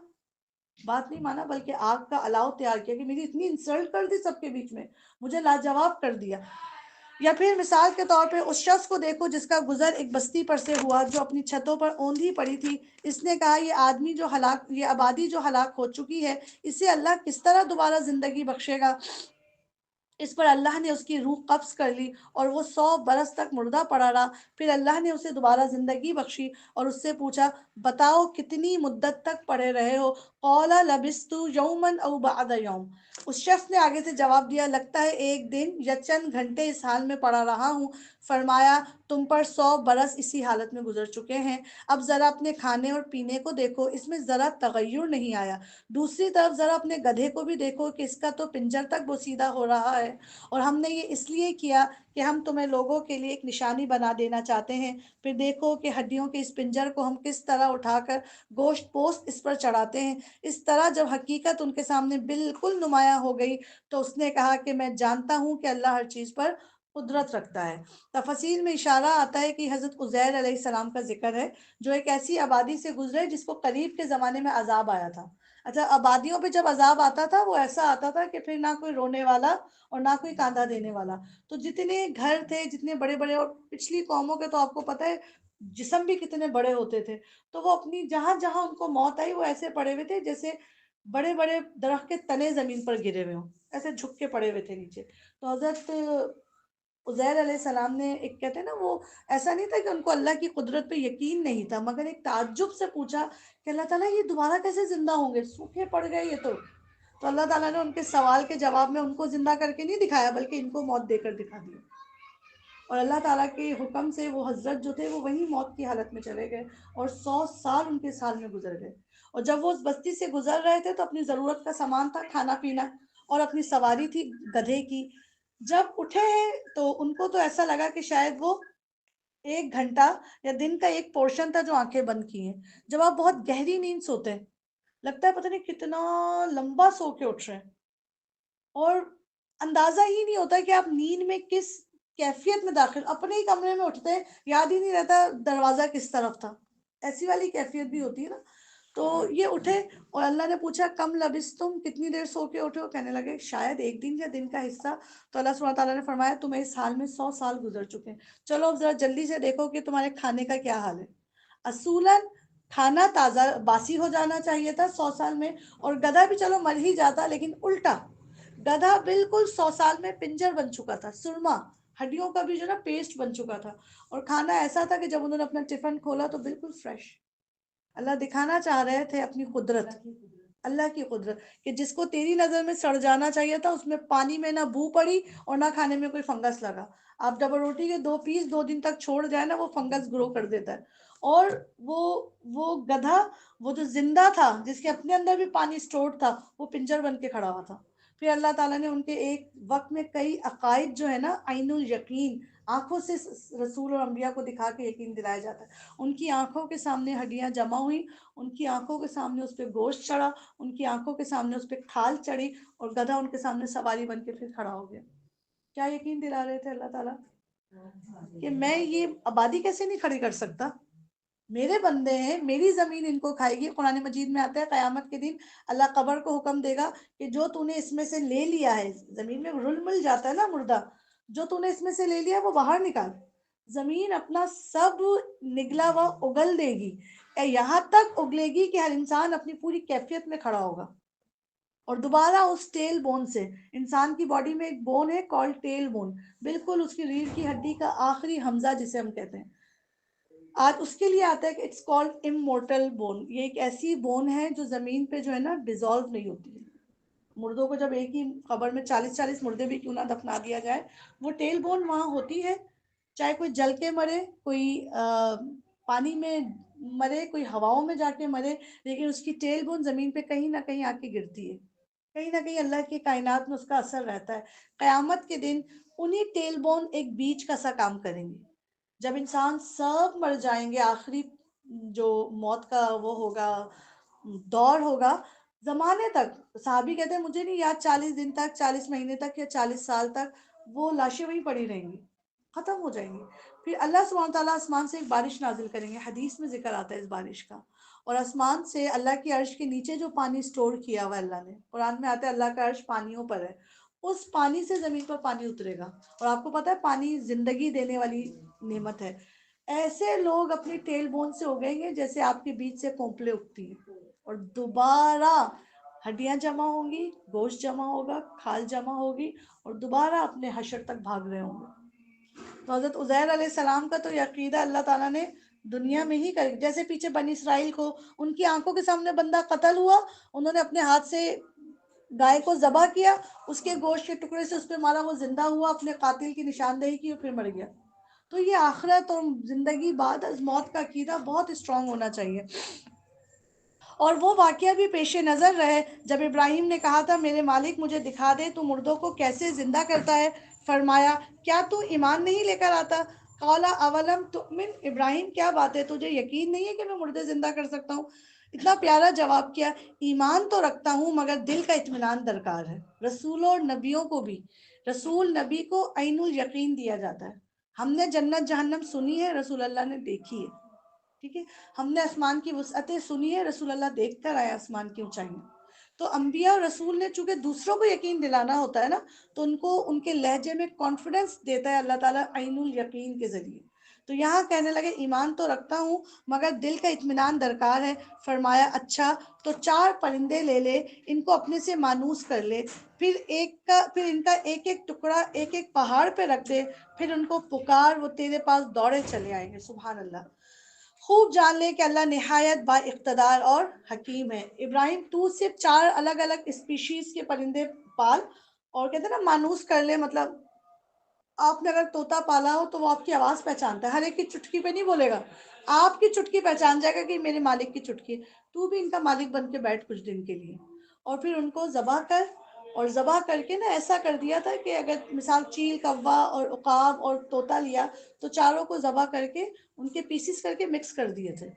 بات نہیں مانا، بلکہ آگ کا الاؤ تیار کیا کہ میری اتنی انسلٹ کر دی سب کے بیچ میں، مجھے لاجواب کر دیا۔ یا پھر مثال کے طور پہ اس شخص کو دیکھو جس کا گزر ایک بستی پر سے ہوا جو اپنی چھتوں پر اوندھی پڑی تھی۔ اس نے کہا یہ آبادی جو ہلاک ہو چکی ہے، اسے اللہ کس طرح دوبارہ زندگی بخشے گا؟ اس پر اللہ نے اس کی روح قبض کر لی اور وہ 100 برس تک مردہ پڑا رہا۔ پھر اللہ نے اسے دوبارہ زندگی بخشی اور اس سے پوچھا بتاؤ کتنی مدت تک پڑے رہے ہو؟ قال لبثت یوما او بعد یوم۔ اس شخص نے آگے سے جواب دیا لگتا ہے ایک دن یا چند گھنٹے اس حال میں پڑا رہا ہوں۔ فرمایا تم پر 100 برس اسی حالت میں گزر چکے ہیں، اب ذرا اپنے کھانے اور پینے کو دیکھو، اس میں ذرا تغیر نہیں آیا۔ دوسری طرف ذرا اپنے گدھے کو بھی دیکھو کہ اس کا تو پنجر تک بوسیدہ ہو رہا ہے، اور ہم نے یہ اس لیے کیا کہ ہم تمہیں لوگوں کے لیے ایک نشانی بنا دینا چاہتے ہیں۔ پھر دیکھو کہ ہڈیوں کے اس پنجر کو ہم کس طرح اٹھا کر گوشت پوست اس پر چڑھاتے ہیں۔ اس طرح جب حقیقت ان کے سامنے بالکل نمایاں ہو گئی تو اس نے کہا کہ میں جانتا ہوں کہ اللہ ہر چیز پر قدرت رکھتا ہے۔ تفسیر میں اشارہ آتا ہے کہ حضرت عزیر علیہ السلام کا ذکر ہے جو ایک ایسی آبادی سے گزرے جس کو قریب کے زمانے میں عذاب آیا تھا۔ اچھا، آبادیوں پہ جب عذاب آتا تھا وہ ایسا آتا تھا کہ پھر نہ کوئی رونے والا اور نہ کوئی کاندھا دینے والا۔ تو جتنے گھر تھے، جتنے بڑے بڑے، اور پچھلی قوموں کے تو آپ کو پتہ ہے جسم بھی کتنے بڑے ہوتے تھے، تو وہ اپنی جہاں جہاں ان کو موت آئی وہ ایسے پڑے ہوئے تھے جیسے بڑے بڑے درخت کے تنے زمین پر گرے ہوئے ہوں، ایسے جھک کے پڑے ہوئے تھے نیچے۔ تو حضرت عزیر علیہ السلام نے ایک کہتے ہیں نا، وہ ایسا نہیں تھا کہ ان کو اللہ کی قدرت پہ یقین نہیں تھا، مگر ایک تعجب سے پوچھا کہ اللہ تعالیٰ یہ دوبارہ کیسے زندہ ہوں گے، سوکھے پڑ گئے یہ تو اللہ تعالیٰ نے ان کے سوال کے جواب میں ان کو زندہ کر کے نہیں دکھایا بلکہ ان کو موت دے کر دکھا دیا۔ اور اللہ تعالیٰ کے حکم سے وہ حضرت جو تھے وہ وہی موت کی حالت میں چلے گئے اور 100 سال ان کے سال میں گزر گئے۔ اور جب وہ اس بستی سے گزر رہے تھے تو اپنی ضرورت کا سامان تھا، کھانا پینا، اور اپنی سواری تھی گدھے کی۔ جب اٹھے ہیں تو ان کو تو ایسا لگا کہ شاید وہ 1 گھنٹہ یا دن کا ایک پورشن تھا جو آنکھیں بند کی ہیں. جب آپ بہت گہری نیند سوتے ہیں لگتا ہے پتہ نہیں کتنا لمبا سو کے اٹھ رہے ہیں اور اندازہ ہی نہیں ہوتا کہ آپ نیند میں کس کیفیت میں داخل اپنے ہی کمرے میں اٹھتے ہیں یاد ہی نہیں رہتا دروازہ کس طرف تھا. ایسی والی کیفیت بھی ہوتی ہے نا. تو یہ اٹھے اور اللہ نے پوچھا کم لبس تم کتنی دیر سو کے اٹھے ہو. کہنے لگے شاید 1 دن یا دن کا حصہ. تو اللہ سبحانہ تعالیٰ نے فرمایا تمہیں اس حال میں 100 سال گزر چکے ہیں. چلو اب ذرا جلدی سے دیکھو کہ تمہارے کھانے کا کیا حال ہے. اصولاً کھانا تازہ باسی ہو جانا چاہیے تھا 100 سال میں. اور گدھا بھی چلو مر ہی جاتا لیکن الٹا گدھا بالکل 100 سال میں پنجر بن چکا تھا. سرما ہڈیوں کا بھی جو نا پیسٹ بن چکا تھا. اور کھانا ایسا تھا کہ جب انہوں نے اپنا ٹفن کھولا تو بالکل فریش. اللہ دکھانا چاہ رہے تھے اپنی قدرت, اللہ کی قدرت, کہ جس کو تیری نظر میں سڑ جانا چاہیے تھا اس میں پانی میں نہ بو پڑی اور نہ کھانے میں کوئی فنگس لگا. آپ ڈبل روٹی کے 2 پیس 2 دن تک چھوڑ جائے نا وہ فنگس گرو کر دیتا ہے. اور وہ گدھا وہ جو زندہ تھا جس کے اپنے اندر بھی پانی سٹورڈ تھا وہ پنجر بن کے کھڑا ہوا تھا. پھر اللہ تعالیٰ نے ان کے ایک وقت میں کئی عقائد جو ہے نا عین الیقین آنکھوں سے رسول اور انبیاء کو دکھا کے یقین دلایا جاتا ہے. ان کی آنکھوں کے سامنے ہڈیاں جمع ہوئیں, ان کی آنکھوں کے سامنے اس پہ گوشت چڑھا, ان کی آنکھوں کے سامنے اس پہ کھال چڑھی اور گدھا ان کے سامنے سواری بن کے پھر کھڑا ہو گیا. کیا یقین دلا رہے تھے اللہ تعالیٰ کہ میں یہ آبادی کیسے نہیں کھڑی کر سکتا. میرے بندے ہیں, میری زمین ان کو کھائے گی. قرآن مجید میں آتا ہے قیامت کے دن اللہ قبر کو حکم دے گا کہ جو تو نے اس میں سے لے لیا ہے, زمین میں رل مل جاتا ہے نا مردہ, جو تو نے اس میں سے لے لیا وہ باہر نکال. زمین اپنا سب نگلا ہوا اگل دے گی, یہاں تک اگلے گی کہ ہر انسان اپنی پوری کیفیت میں کھڑا ہوگا. اور دوبارہ اس ٹیل بون سے, انسان کی باڈی میں ایک بون ہے کال ٹیل بون, بالکل اس کی ریڑھ کی ہڈی کا آخری حمزہ جسے ہم کہتے ہیں. آج اس کے لیے آتا ہے کہ اٹس کالڈ امورٹل بون. یہ ایک ایسی بون ہے جو زمین پہ جو ہے نا ڈیزالو نہیں ہوتی ہے. مردوں کو جب ایک ہی قبر میں 40 مردے بھی کیوں نہ دفنا دیا جائے, وہ ٹیل بون وہاں ہوتی ہے. چاہے کوئی جل کے مرے, کوئی پانی میں مرے, کوئی ہواؤں میں جا کے مرے, لیکن اس کی ٹیل بون زمین پہ کہیں نہ کہیں آ کے گرتی ہے. کہیں نہ کہیں اللہ کی کائنات میں اس کا اثر رہتا ہے. قیامت کے دن انہی ٹیل بون ایک بیچ کا سا کام کریں گے. جب انسان سب مر جائیں گے, آخری جو موت کا وہ ہوگا دور ہوگا, زمانے تک صحابی کہتے ہیں مجھے نہیں یاد 40 دن تک, 40 مہینے تک یا 40 سال تک وہ لاشیں وہیں پڑی رہیں گی, ختم ہو جائیں گی. پھر اللہ سبحانہ تعالیٰ آسمان سے ایک بارش نازل کریں گے. حدیث میں ذکر آتا ہے اس بارش کا. اور آسمان سے اللہ کی عرش کے نیچے جو پانی سٹور کیا ہوا اللہ نے, قرآن میں آتا ہے اللہ کا عرش پانیوں پر ہے, اس پانی سے زمین پر پانی اترے گا. اور آپ کو پتا ہے پانی زندگی دینے والی نعمت ہے. ایسے لوگ اپنی ٹیل بون سے اگیں گے جیسے آپ کے بیچ سے پوپلے اگتی ہیں, اور دوبارہ ہڈیاں جمع ہوں گی, گوشت جمع ہوگا, کھال جمع ہوگی, اور دوبارہ اپنے حشر تک بھاگ رہے ہوں گے. تو حضرت عزیر علیہ السلام کا تو یہ عقیدہ اللہ تعالیٰ نے دنیا میں ہی کر, جیسے پیچھے بنی اسرائیل کو ان کی آنکھوں کے سامنے بندہ قتل ہوا, انہوں نے اپنے ہاتھ سے گائے کو ذبح کیا, اس کے گوشت کے ٹکڑے سے اس پہ مارا, وہ زندہ ہوا, اپنے قاتل کی نشاندہی کی اور پھر مر گیا. تو یہ آخرت اور زندگی بعد از موت کا عقیدہ بہت اسٹرانگ ہونا چاہیے. اور وہ واقعہ بھی پیش نظر رہے جب ابراہیم نے کہا تھا میرے مالک مجھے دکھا دے تو مردوں کو کیسے زندہ کرتا ہے. فرمایا کیا تو ایمان نہیں لے کر آتا. قال اولم تؤمن, ابراہیم کیا بات ہے تجھے یقین نہیں ہے کہ میں مردے زندہ کر سکتا ہوں. اتنا پیارا جواب کیا, ایمان تو رکھتا ہوں مگر دل کا اطمینان درکار ہے. رسولوں اور نبیوں کو بھی, رسول نبی کو عین الیقین دیا جاتا ہے. ہم نے جنت جہنم سنی ہے, رسول اللہ نے دیکھی ہے. ٹھیک ہے, ہم نے آسمان کی وسعتیں سنی ہے, رسول اللہ دیکھ کر آئے آسمان کی اونچائیاں. تو انبیاء اور رسول نے چونکہ دوسروں کو یقین دلانا ہوتا ہے نا, تو ان کو ان کے لہجے میں کانفیڈنس دیتا ہے اللہ تعالیٰ عین الیقین کے ذریعے. تو یہاں کہنے لگے ایمان تو رکھتا ہوں مگر دل کا اطمینان درکار ہے. فرمایا اچھا تو 4 پرندے لے لے, ان کو اپنے سے مانوس کر لے, پھر ان کا ایک ایک ٹکڑا ایک ایک پہاڑ پہ رکھ دے, پھر ان کو پکار, وہ تیرے پاس دوڑے چلے آئیں گے. سبحان اللہ. خوب جان لے کہ اللہ نہایت با اقتدار اور حکیم ہے. ابراہیم تو صرف 4 الگ الگ اسپیشیز کے پرندے پال, اور کہتے ہیں نا مانوس کر لے, مطلب آپ نے اگر طوطا پالا ہو تو وہ آپ کی آواز پہچانتا ہے, ہر ایک کی چٹکی پہ نہیں بولے گا, آپ کی چٹکی پہچان جائے گا کہ میرے مالک کی چٹکی ہے. تو بھی ان کا مالک بن کے بیٹھ کچھ دن کے لیے, اور پھر ان کو ذبح کر, اور ذبح کر کے نا ایسا کر دیا تھا کہ اگر مثال چیل، کوا اور عقاب اور طوطا لیا تو چاروں کو ذبح کر کے ان کے پیسز کر کے مکس کر دیے تھے،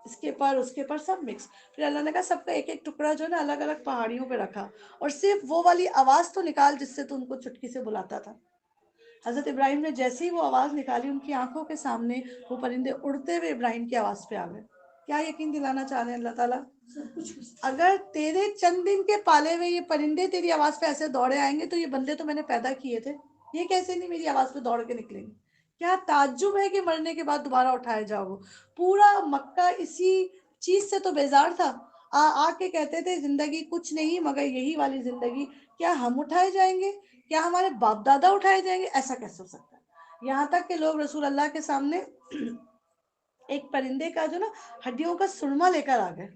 اس کے پر سب مکس. پھر اللہ نے کہا سب کا ایک ایک ٹکڑا جو ہے نا الگ الگ پہاڑیوں پہ رکھا، اور صرف وہ والی آواز تو نکال جس سے تو ان کو چٹکی سے بلاتا تھا. حضرت ابراہیم نے جیسے ہی وہ آواز نکالی، ان کی آنکھوں کے سامنے وہ پرندے اڑتے ہوئے ابراہیم کی آواز پہ آ گئے. کیا یقین دلانا چاہ رہے ہیں اللہ تعالیٰ؟ اگر تیرے چند دن کے پالے ہوئے یہ پرندے تیری آواز پہ ایسے دوڑے آئیں گے تو یہ بندے تو میں نے پیدا کیے تھے، یہ کیسے نہیں میری آواز پہ دوڑ کے نکلیں گے؟ کیا تعجب ہے کہ مرنے کے بعد دوبارہ اٹھائے جاؤ گے. پورا مکہ اسی چیز سے تو بیزار تھا. آ کے کہتے تھے زندگی کچھ نہیں مگر یہی والی زندگی، کیا ہم اٹھائے جائیں گے؟ کیا ہمارے باپ دادا اٹھائے جائیں گے؟ ایسا کیسے ہو سکتا ہے؟ یہاں تک کہ لوگ رسول اللہ کے سامنے ایک پرندے کا جو نا ہڈیوں کا سرما لے کر آ گئے،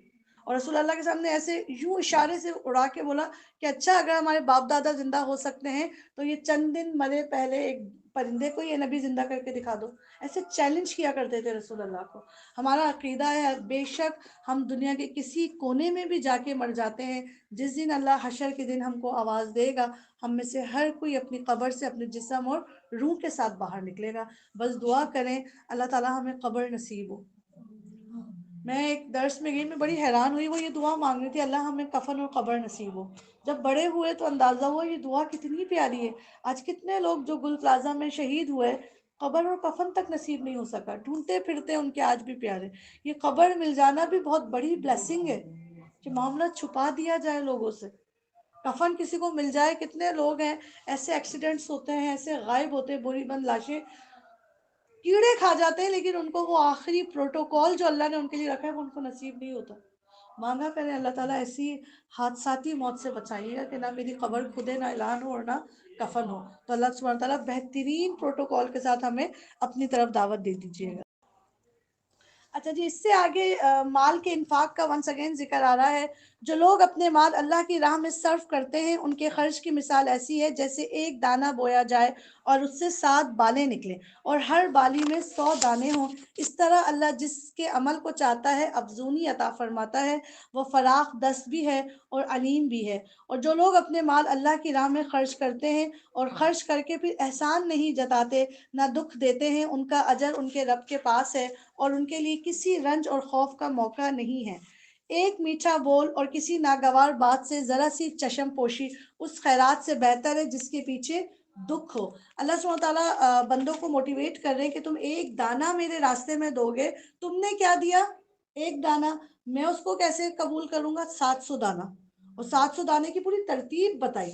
اور رسول اللہ کے سامنے ایسے یوں اشارے سے اڑا کے بولا کہ اچھا اگر ہمارے باپ دادا زندہ ہو سکتے ہیں تو یہ چند دن مرے پہلے ایک پرندے کو یہ نبی زندہ کر کے دکھا دو. ایسے چیلنج کیا کرتے تھے رسول اللہ کو. ہمارا عقیدہ ہے بے شک ہم دنیا کے کسی کونے میں بھی جا کے مر جاتے ہیں، جس دن اللہ حشر کے دن ہم کو آواز دے گا ہم میں سے ہر کوئی اپنی قبر سے اپنے جسم اور روح کے ساتھ باہر نکلے گا. بس دعا کریں اللہ تعالیٰ ہمیں قبر نصیب ہو. میں ایک درس میں گئی، میں بڑی حیران ہوئی، وہ یہ دعا مانگ رہی تھی اللہ ہمیں کفن اور قبر نصیب ہو. جب بڑے ہوئے تو اندازہ ہوا یہ دعا کتنی پیاری ہے. آج کتنے لوگ جو گل پلازا میں شہید ہوئے قبر اور کفن تک نصیب نہیں ہو سکا، ڈھونڈتے پھرتے ان کے آج بھی پیارے. یہ قبر مل جانا بھی بہت بڑی بلیسنگ ہے کہ معاملہ چھپا دیا جائے لوگوں سے. کفن کسی کو مل جائے، کتنے لوگ ہیں ایسے ایکسیڈنٹس ہوتے ہیں، ایسے غائب ہوتے ہیں، بری بند لاشیں کیڑے کھا جاتے ہیں، لیکن ان کو وہ آخری پروٹوکول جو اللہ نے ان کے لیے رکھا ہے وہ ان کو نصیب نہیں ہوتا. مانگا کریں اللہ تعالیٰ ایسی حادثاتی موت سے بچائیے گا کہ نہ میری قبر کھدے، نہ اعلان ہو اور نہ کفن ہو. تو اللہ سبحانہ تعالیٰ بہترین پروٹوکول کے ساتھ ہمیں اپنی طرف دعوت دے دیجیے گا. اچھا جی، اس سے آگے مال کے انفاق کا ونس اگین ذکر آ رہا ہے. جو لوگ اپنے مال اللہ کی راہ میں صرف کرتے ہیں ان کے خرچ کی مثال ایسی ہے جیسے ایک دانہ بویا جائے اور اس سے 7 بالیں نکلیں اور ہر بالی میں 100 دانے ہوں. اس طرح اللہ جس کے عمل کو چاہتا ہے افزونی عطا فرماتا ہے. وہ فراخ دست بھی ہے اور علیم بھی ہے. اور جو لوگ اپنے مال اللہ کی راہ میں خرچ کرتے ہیں اور خرچ کر کے پھر احسان نہیں جتاتے نہ دکھ دیتے ہیں، ان کا اجر ان کے رب کے پاس ہے اور ان کے لیے کسی رنج اور خوف کا موقع نہیں ہے. ایک میٹھا بول اور کسی ناگوار بات سے ذرا سی چشم پوشی اس خیرات سے بہتر ہے جس کے پیچھے دکھ ہو. اللہ سبحانہ تعالیٰ بندوں کو موٹیویٹ کر رہے ہیں کہ تم ایک دانہ میرے راستے میں دو گے. تم نے کیا دیا؟ ایک دانہ. میں اس کو کیسے قبول کروں گا؟ 700 دانہ. اور 700 دانے کی پوری ترتیب بتائی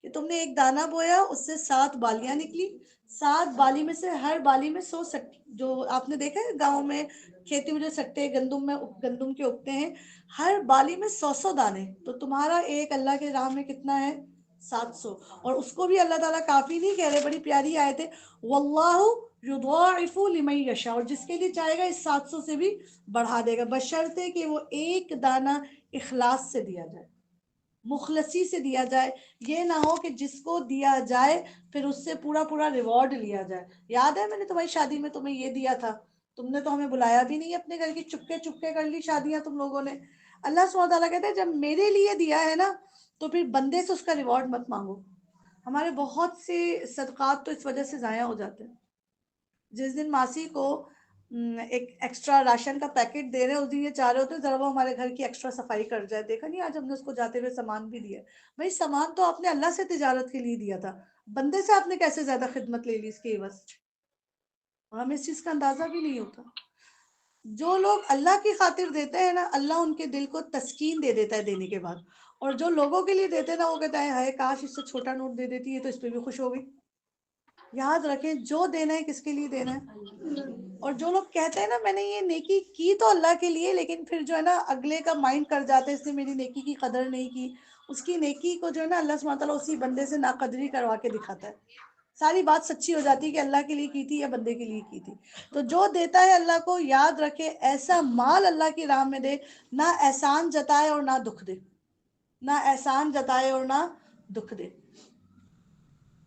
کہ تم نے ایک دانہ بویا، اس سے 7 بالیاں نکلی. 7 بالی میں سے ہر بالی میں 100 سکتے، جو آپ نے دیکھا ہے گاؤں میں کھیتی میں جو سٹے گندم کے اگتے ہیں، ہر بالی میں 100 دانے. تو تمہارا ایک اللہ کے راہ میں کتنا ہے؟ 700. اور اس کو بھی اللہ تعالیٰ کافی نہیں کہہ رہے، بڑی پیاری آیت ہے واللہ یضاعف لمن یشاء، اور جس کے لیے چاہے گا اس 700 سے بھی بڑھا دے گا، بشرطے کہ وہ ایک دانہ اخلاص سے دیا جائے، مخلصی سے دیا جائے. یہ نہ ہو کہ جس کو دیا جائے پھر اس سے پورا پورا ریوارڈ لیا جائے. یاد ہے میں نے تمہاری شادی میں تمہیں یہ دیا تھا، تم نے تو ہمیں بلایا بھی نہیں اپنے گھر کی، چپکے چپکے کر لی شادیاں تم لوگوں نے. اللہ سبحانہ تعالیٰ کہتے ہیں جب میرے لیے دیا ہے نا تو پھر بندے سے اس کا ریوارڈ مت مانگو. ہمارے بہت سے صدقات تو اس وجہ سے ضائع ہو جاتے ہیں. جس دن ماسی کو ایک ایکسٹرا راشن کا پیکٹ دے رہے ہیں، اس دن یہ چاہ رہے ہوتے ہیں ذرا وہ ہمارے گھر کی ایکسٹرا صفائی کر جائے. دیکھا نہیں آج ہم نے اس کو جاتے ہوئے سامان بھی دیا. بھائی سامان تو آپ نے اللہ سے تجارت کے لیے دیا تھا، بندے سے آپ نے کیسے زیادہ خدمت لے لی اس کے عوض؟ اور ہمیں اس چیز کا اندازہ بھی نہیں ہوتا. جو لوگ اللہ کی خاطر دیتے ہیں نا اللہ ان کے دل کو تسکین دے دیتا ہے دینے کے بعد. اور جو لوگوں کے لیے دیتے ہیں نا وہ کہتا ہے ہائے کاش اس سے چھوٹا نوٹ دے دیتی ہے تو اس پہ بھی خوش ہو گئی. یاد رکھیں جو دینا ہے کس کے لیے دینا ہے. اور جو لوگ کہتے ہیں نا میں نے یہ نیکی کی تو اللہ کے لیے، لیکن پھر جو ہے نا اگلے کا مائنڈ کر جاتے ہیں اس نے میری نیکی کی قدر نہیں کی، اس کی نیکی کو جو ہے نا اللہ سبحانہ تعالیٰ اسی بندے سے ناقدری کروا کے دکھاتا ہے. ساری بات سچی ہو جاتی ہے کہ اللہ کے لیے کی تھی یا بندے کے لیے کی تھی. تو جو دیتا ہے اللہ کو یاد رکھے ایسا مال اللہ کی راہ میں دے، نہ احسان جتائے اور نہ دکھ دے، نہ احسان جتائے اور نہ دکھ دے.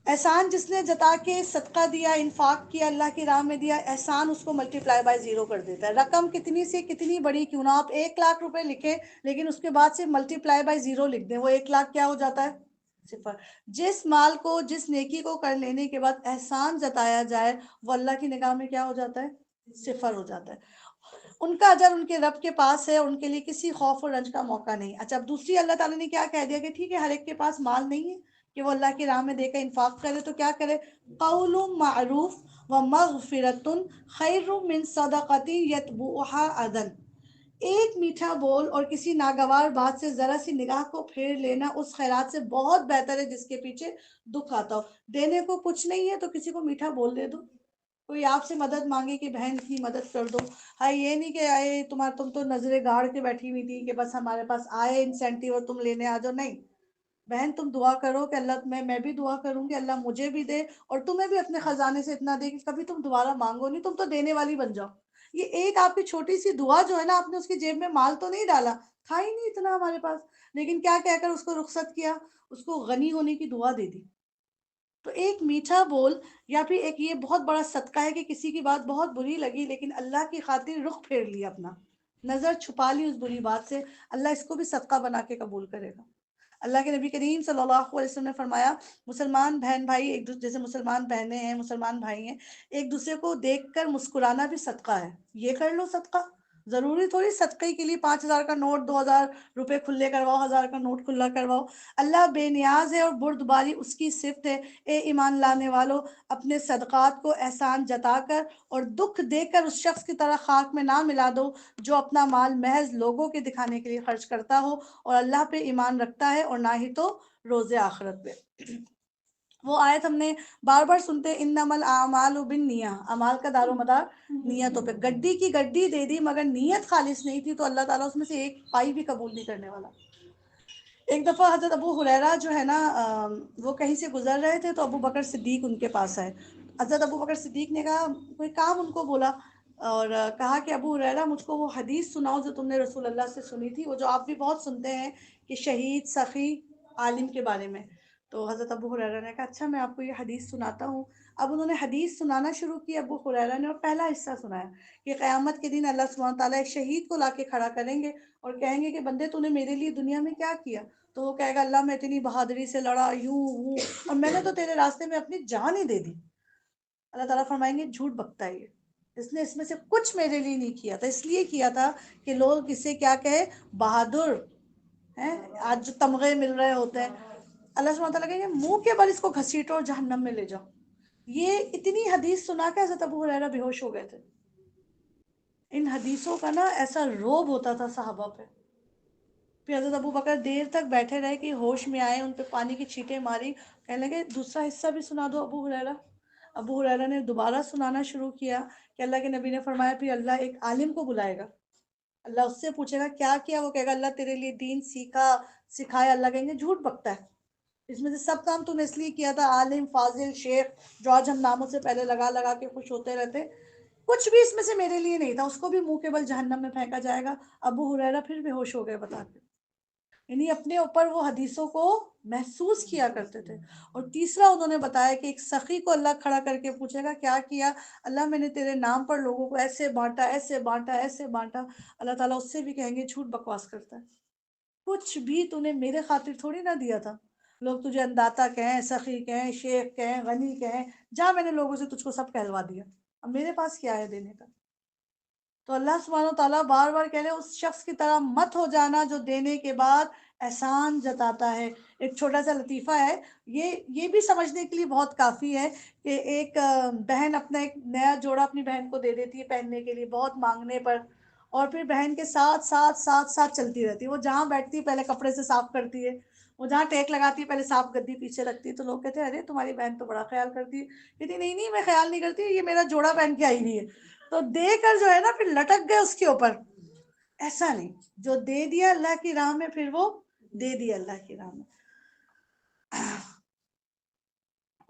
احسان جس نے جتا کے صدقہ دیا، انفاق کیا، اللہ کی راہ میں دیا، احسان اس کو ملٹی پلائی بائی 0 کر دیتا ہے. رقم کتنی سے کتنی بڑی کیوں نہ، آپ 1 لاکھ روپے لکھیں لیکن اس کے بعد سے ملٹی پلائی بائی 0 لکھ دیں، وہ 1 لاکھ کیا ہو جاتا ہے؟ صفر۔ جس مال کو، جس نیکی کو کر لینے کے بعد احسان جتایا جائے وہ اللہ کی نگاہ میں کیا ہو جاتا ہے؟ صفر ہو جاتا ہے۔ ان کا اجر ان کے رب کے پاس ہے، ان کے لیے کسی خوف اور رنج کا موقع نہیں۔ اچھا، اب دوسری اللہ تعالیٰ نے کیا کہہ دیا کہ ٹھیک ہے ہر ایک کے پاس مال نہیں ہے کہ وہ اللہ کی راہ میں دے کر انفاق کرے، تو کیا کرے؟ قول معروف و مغفرۃ خیر من صدقۃ یتبعها اذى، ایک میٹھا بول اور کسی ناگوار بات سے ذرا سی نگاہ کو پھیر لینا اس خیرات سے بہت بہتر ہے جس کے پیچھے دکھ آتا ہو۔ دینے کو کچھ نہیں ہے تو کسی کو میٹھا بول دے دو، کوئی آپ سے مدد مانگے کہ بہن اتنی مدد کر دو، ہاں یہ نہیں کہ آئے تم تو نظریں گاڑ کے بیٹھی ہوئی تھی کہ بس ہمارے پاس آئے انسینٹیو اور تم لینے آ جاؤ، نہیں بہن تم دعا کرو کہ اللہ، میں بھی دعا کروں کہ اللہ مجھے بھی دے اور تمہیں بھی اپنے خزانے سے اتنا دے کہ کبھی تم دوبارہ مانگو نہیں، تم تو دینے والی بن جاؤ۔ یہ ایک آپ کی چھوٹی سی دعا جو ہے نا، آپ نے اس کی جیب میں مال تو نہیں ڈالا، تھا ہی نہیں اتنا ہمارے پاس، لیکن کیا کہہ کر اس کو رخصت کیا، اس کو غنی ہونے کی دعا دے دی۔ تو ایک میٹھا بول یا پھر ایک یہ بہت بڑا صدقہ ہے کہ کسی کی بات بہت بری لگی لیکن اللہ کی خاطر رخ پھیر لیا، اپنا نظر چھپا لی اس بری بات سے، اللہ اس کو بھی صدقہ بنا کے قبول کرے گا۔ اللہ کے نبی کریم صلی اللہ علیہ وسلم نے فرمایا مسلمان بہن بھائی ایک دوسرے، جیسے مسلمان بہنیں ہیں، مسلمان بھائی ہیں، ایک دوسرے کو دیکھ کر مسکرانا بھی صدقہ ہے۔ یہ کر لو صدقہ، ضروری تھوڑی صدقے کے لیے 5,000 کا نوٹ، 2,000 روپے کھلے کرواؤ، 1,000 کا نوٹ کھلا کرواؤ۔ اللہ بے نیاز ہے اور بردباری اس کی صفت ہے۔ اے ایمان لانے والو، اپنے صدقات کو احسان جتا کر اور دکھ دے کر اس شخص کی طرح خاک میں نہ ملا دو جو اپنا مال محض لوگوں کے دکھانے کے لیے خرچ کرتا ہو اور اللہ پہ ایمان رکھتا ہے اور نہ ہی تو روز آخرت پہ۔ وہ آیت ہم نے بار بار سنتے، انما الاعمال بالنیات، اعمال کا دار و مدار نیتوں پہ۔ گڈی کی گڈی دے دی مگر نیت خالص نہیں تھی تو اللہ تعالیٰ اس میں سے ایک پائی بھی قبول نہیں کرنے والا۔ ایک دفعہ حضرت ابو ہریرہ جو ہے نا، وہ کہیں سے گزر رہے تھے تو ابو بکر صدیق ان کے پاس آئے۔ حضرت ابو بکر صدیق نے کہا، کوئی کام ان کو بولا اور کہا کہ ابو ہریرہ مجھ کو وہ حدیث سناؤ جو تم نے رسول اللہ سے سنی تھی، وہ جو آپ بھی بہت سنتے ہیں کہ شہید، سخی، عالم کے بارے میں۔ تو حضرت ابو ہریرہ نے کہا اچھا میں آپ کو یہ حدیث سناتا ہوں۔ اب انہوں نے حدیث سنانا شروع کی ابو ہریرہ نے، اور پہلا حصہ سنایا کہ قیامت کے دن اللہ سبحانہ تعالیٰ ایک شہید کو لا کے کھڑا کریں گے اور کہیں گے کہ بندے تو نے میرے لیے دنیا میں کیا کیا؟ تو وہ کہے گا اللہ میں اتنی بہادری سے لڑا، یوں ہوں، اور میں نے تو تیرے راستے میں اپنی جان ہی دے دی۔ اللہ تعالیٰ فرمائیں گے جھوٹ بکتا ہے یہ، اس نے اس میں سے کچھ میرے لیے نہیں کیا تھا، اس لیے کیا تھا کہ لوگ اسے کیا کہے، بہادر ہیں۔ آج جو تمغے مل رہے ہوتے ہیں، اللہ سبحانہ تعالیٰ کہیں گے منہ کے بل اس کو گھسیٹو اور جہنم میں لے جاؤ۔ یہ اتنی حدیث سنا کے حضرت ابو ہریرہ بے ہوش ہو گئے تھے۔ ان حدیثوں کا نا ایسا روب ہوتا تھا صحابہ پہ۔ پھر حضرت ابو بکر دیر تک بیٹھے رہے کہ ہوش میں آئے، ان پہ پانی کی چھینٹیں ماری، کہنے لگے دوسرا حصہ بھی سنا دو ابو ہریرہ۔ ابو ہریرہ نے دوبارہ سنانا شروع کیا کہ اللہ کے نبی نے فرمایا پھر اللہ ایک عالم کو بلائے گا، اللہ اس سے پوچھے گا کیا کیا، وہ کہے گا اللہ تیرے لیے دین سیکھا، سکھایا۔ اللہ کہیں گے جھوٹ بکتا ہے، اس میں سے سب کام تو نے اس لیے کیا تھا، عالم، فاضل، شیخ، جو آج ہم ناموں سے پہلے لگا لگا کے خوش ہوتے رہتے، کچھ بھی اس میں سے میرے لیے نہیں تھا، اس کو بھی منہ کے بل جہنم میں پھینکا جائے گا۔ ابو ہریرہ پھر بے ہوش ہو گئے بتا کے، یعنی اپنے اوپر وہ حدیثوں کو محسوس کیا کرتے تھے۔ اور تیسرا انہوں نے بتایا کہ ایک سخی کو اللہ کھڑا کر کے پوچھے گا کیا کیا؟ اللہ میں نے تیرے نام پر لوگوں کو ایسے بانٹا، ایسے بانٹا، ایسے بانٹا۔ اللہ تعالیٰ اس سے بھی کہیں گے جھوٹ بکواس کرتا ہے، کچھ بھی تو نے میرے خاطر تھوڑی نہ دیا تھا، لوگ تجھے انداتا کہیں، سخی کہیں، شیخ کہیں، غنی کہیں، جا میں نے لوگوں سے تجھ کو سب کہلوا دیا، اب میرے پاس کیا ہے دینے کا؟ تو اللہ سبحانہ وتعالیٰ بار بار کہہ رہے اس شخص کی طرح مت ہو جانا جو دینے کے بعد احسان جتاتا ہے۔ ایک چھوٹا سا لطیفہ ہے، یہ بھی سمجھنے کے لیے بہت کافی ہے کہ ایک بہن اپنا ایک نیا جوڑا اپنی بہن کو دے دیتی ہے پہننے کے لیے بہت مانگنے پر، اور پھر بہن کے ساتھ ساتھ ساتھ ساتھ چلتی رہتی ہے، وہ جہاں بیٹھتی ہے پہلے کپڑے سے صاف کرتی ہے، وہ جہاں ٹیک لگاتی ہے پہلے صاف گدی پیچھے رکھتی ہے۔ تو لوگ کہتے ہیں ارے تمہاری بہن تو بڑا خیال کرتی ہے، کہتی نہیں نہیں میں خیال نہیں کرتی، یہ میرا جوڑا پہن کے آئی ہوئی ہے۔ تو دے کر جو ہے نا پھر لٹک گئے اس کے اوپر، ایسا نہیں، جو دے دیا اللہ کی راہ میں پھر وہ دے دیا اللہ کی راہ میں۔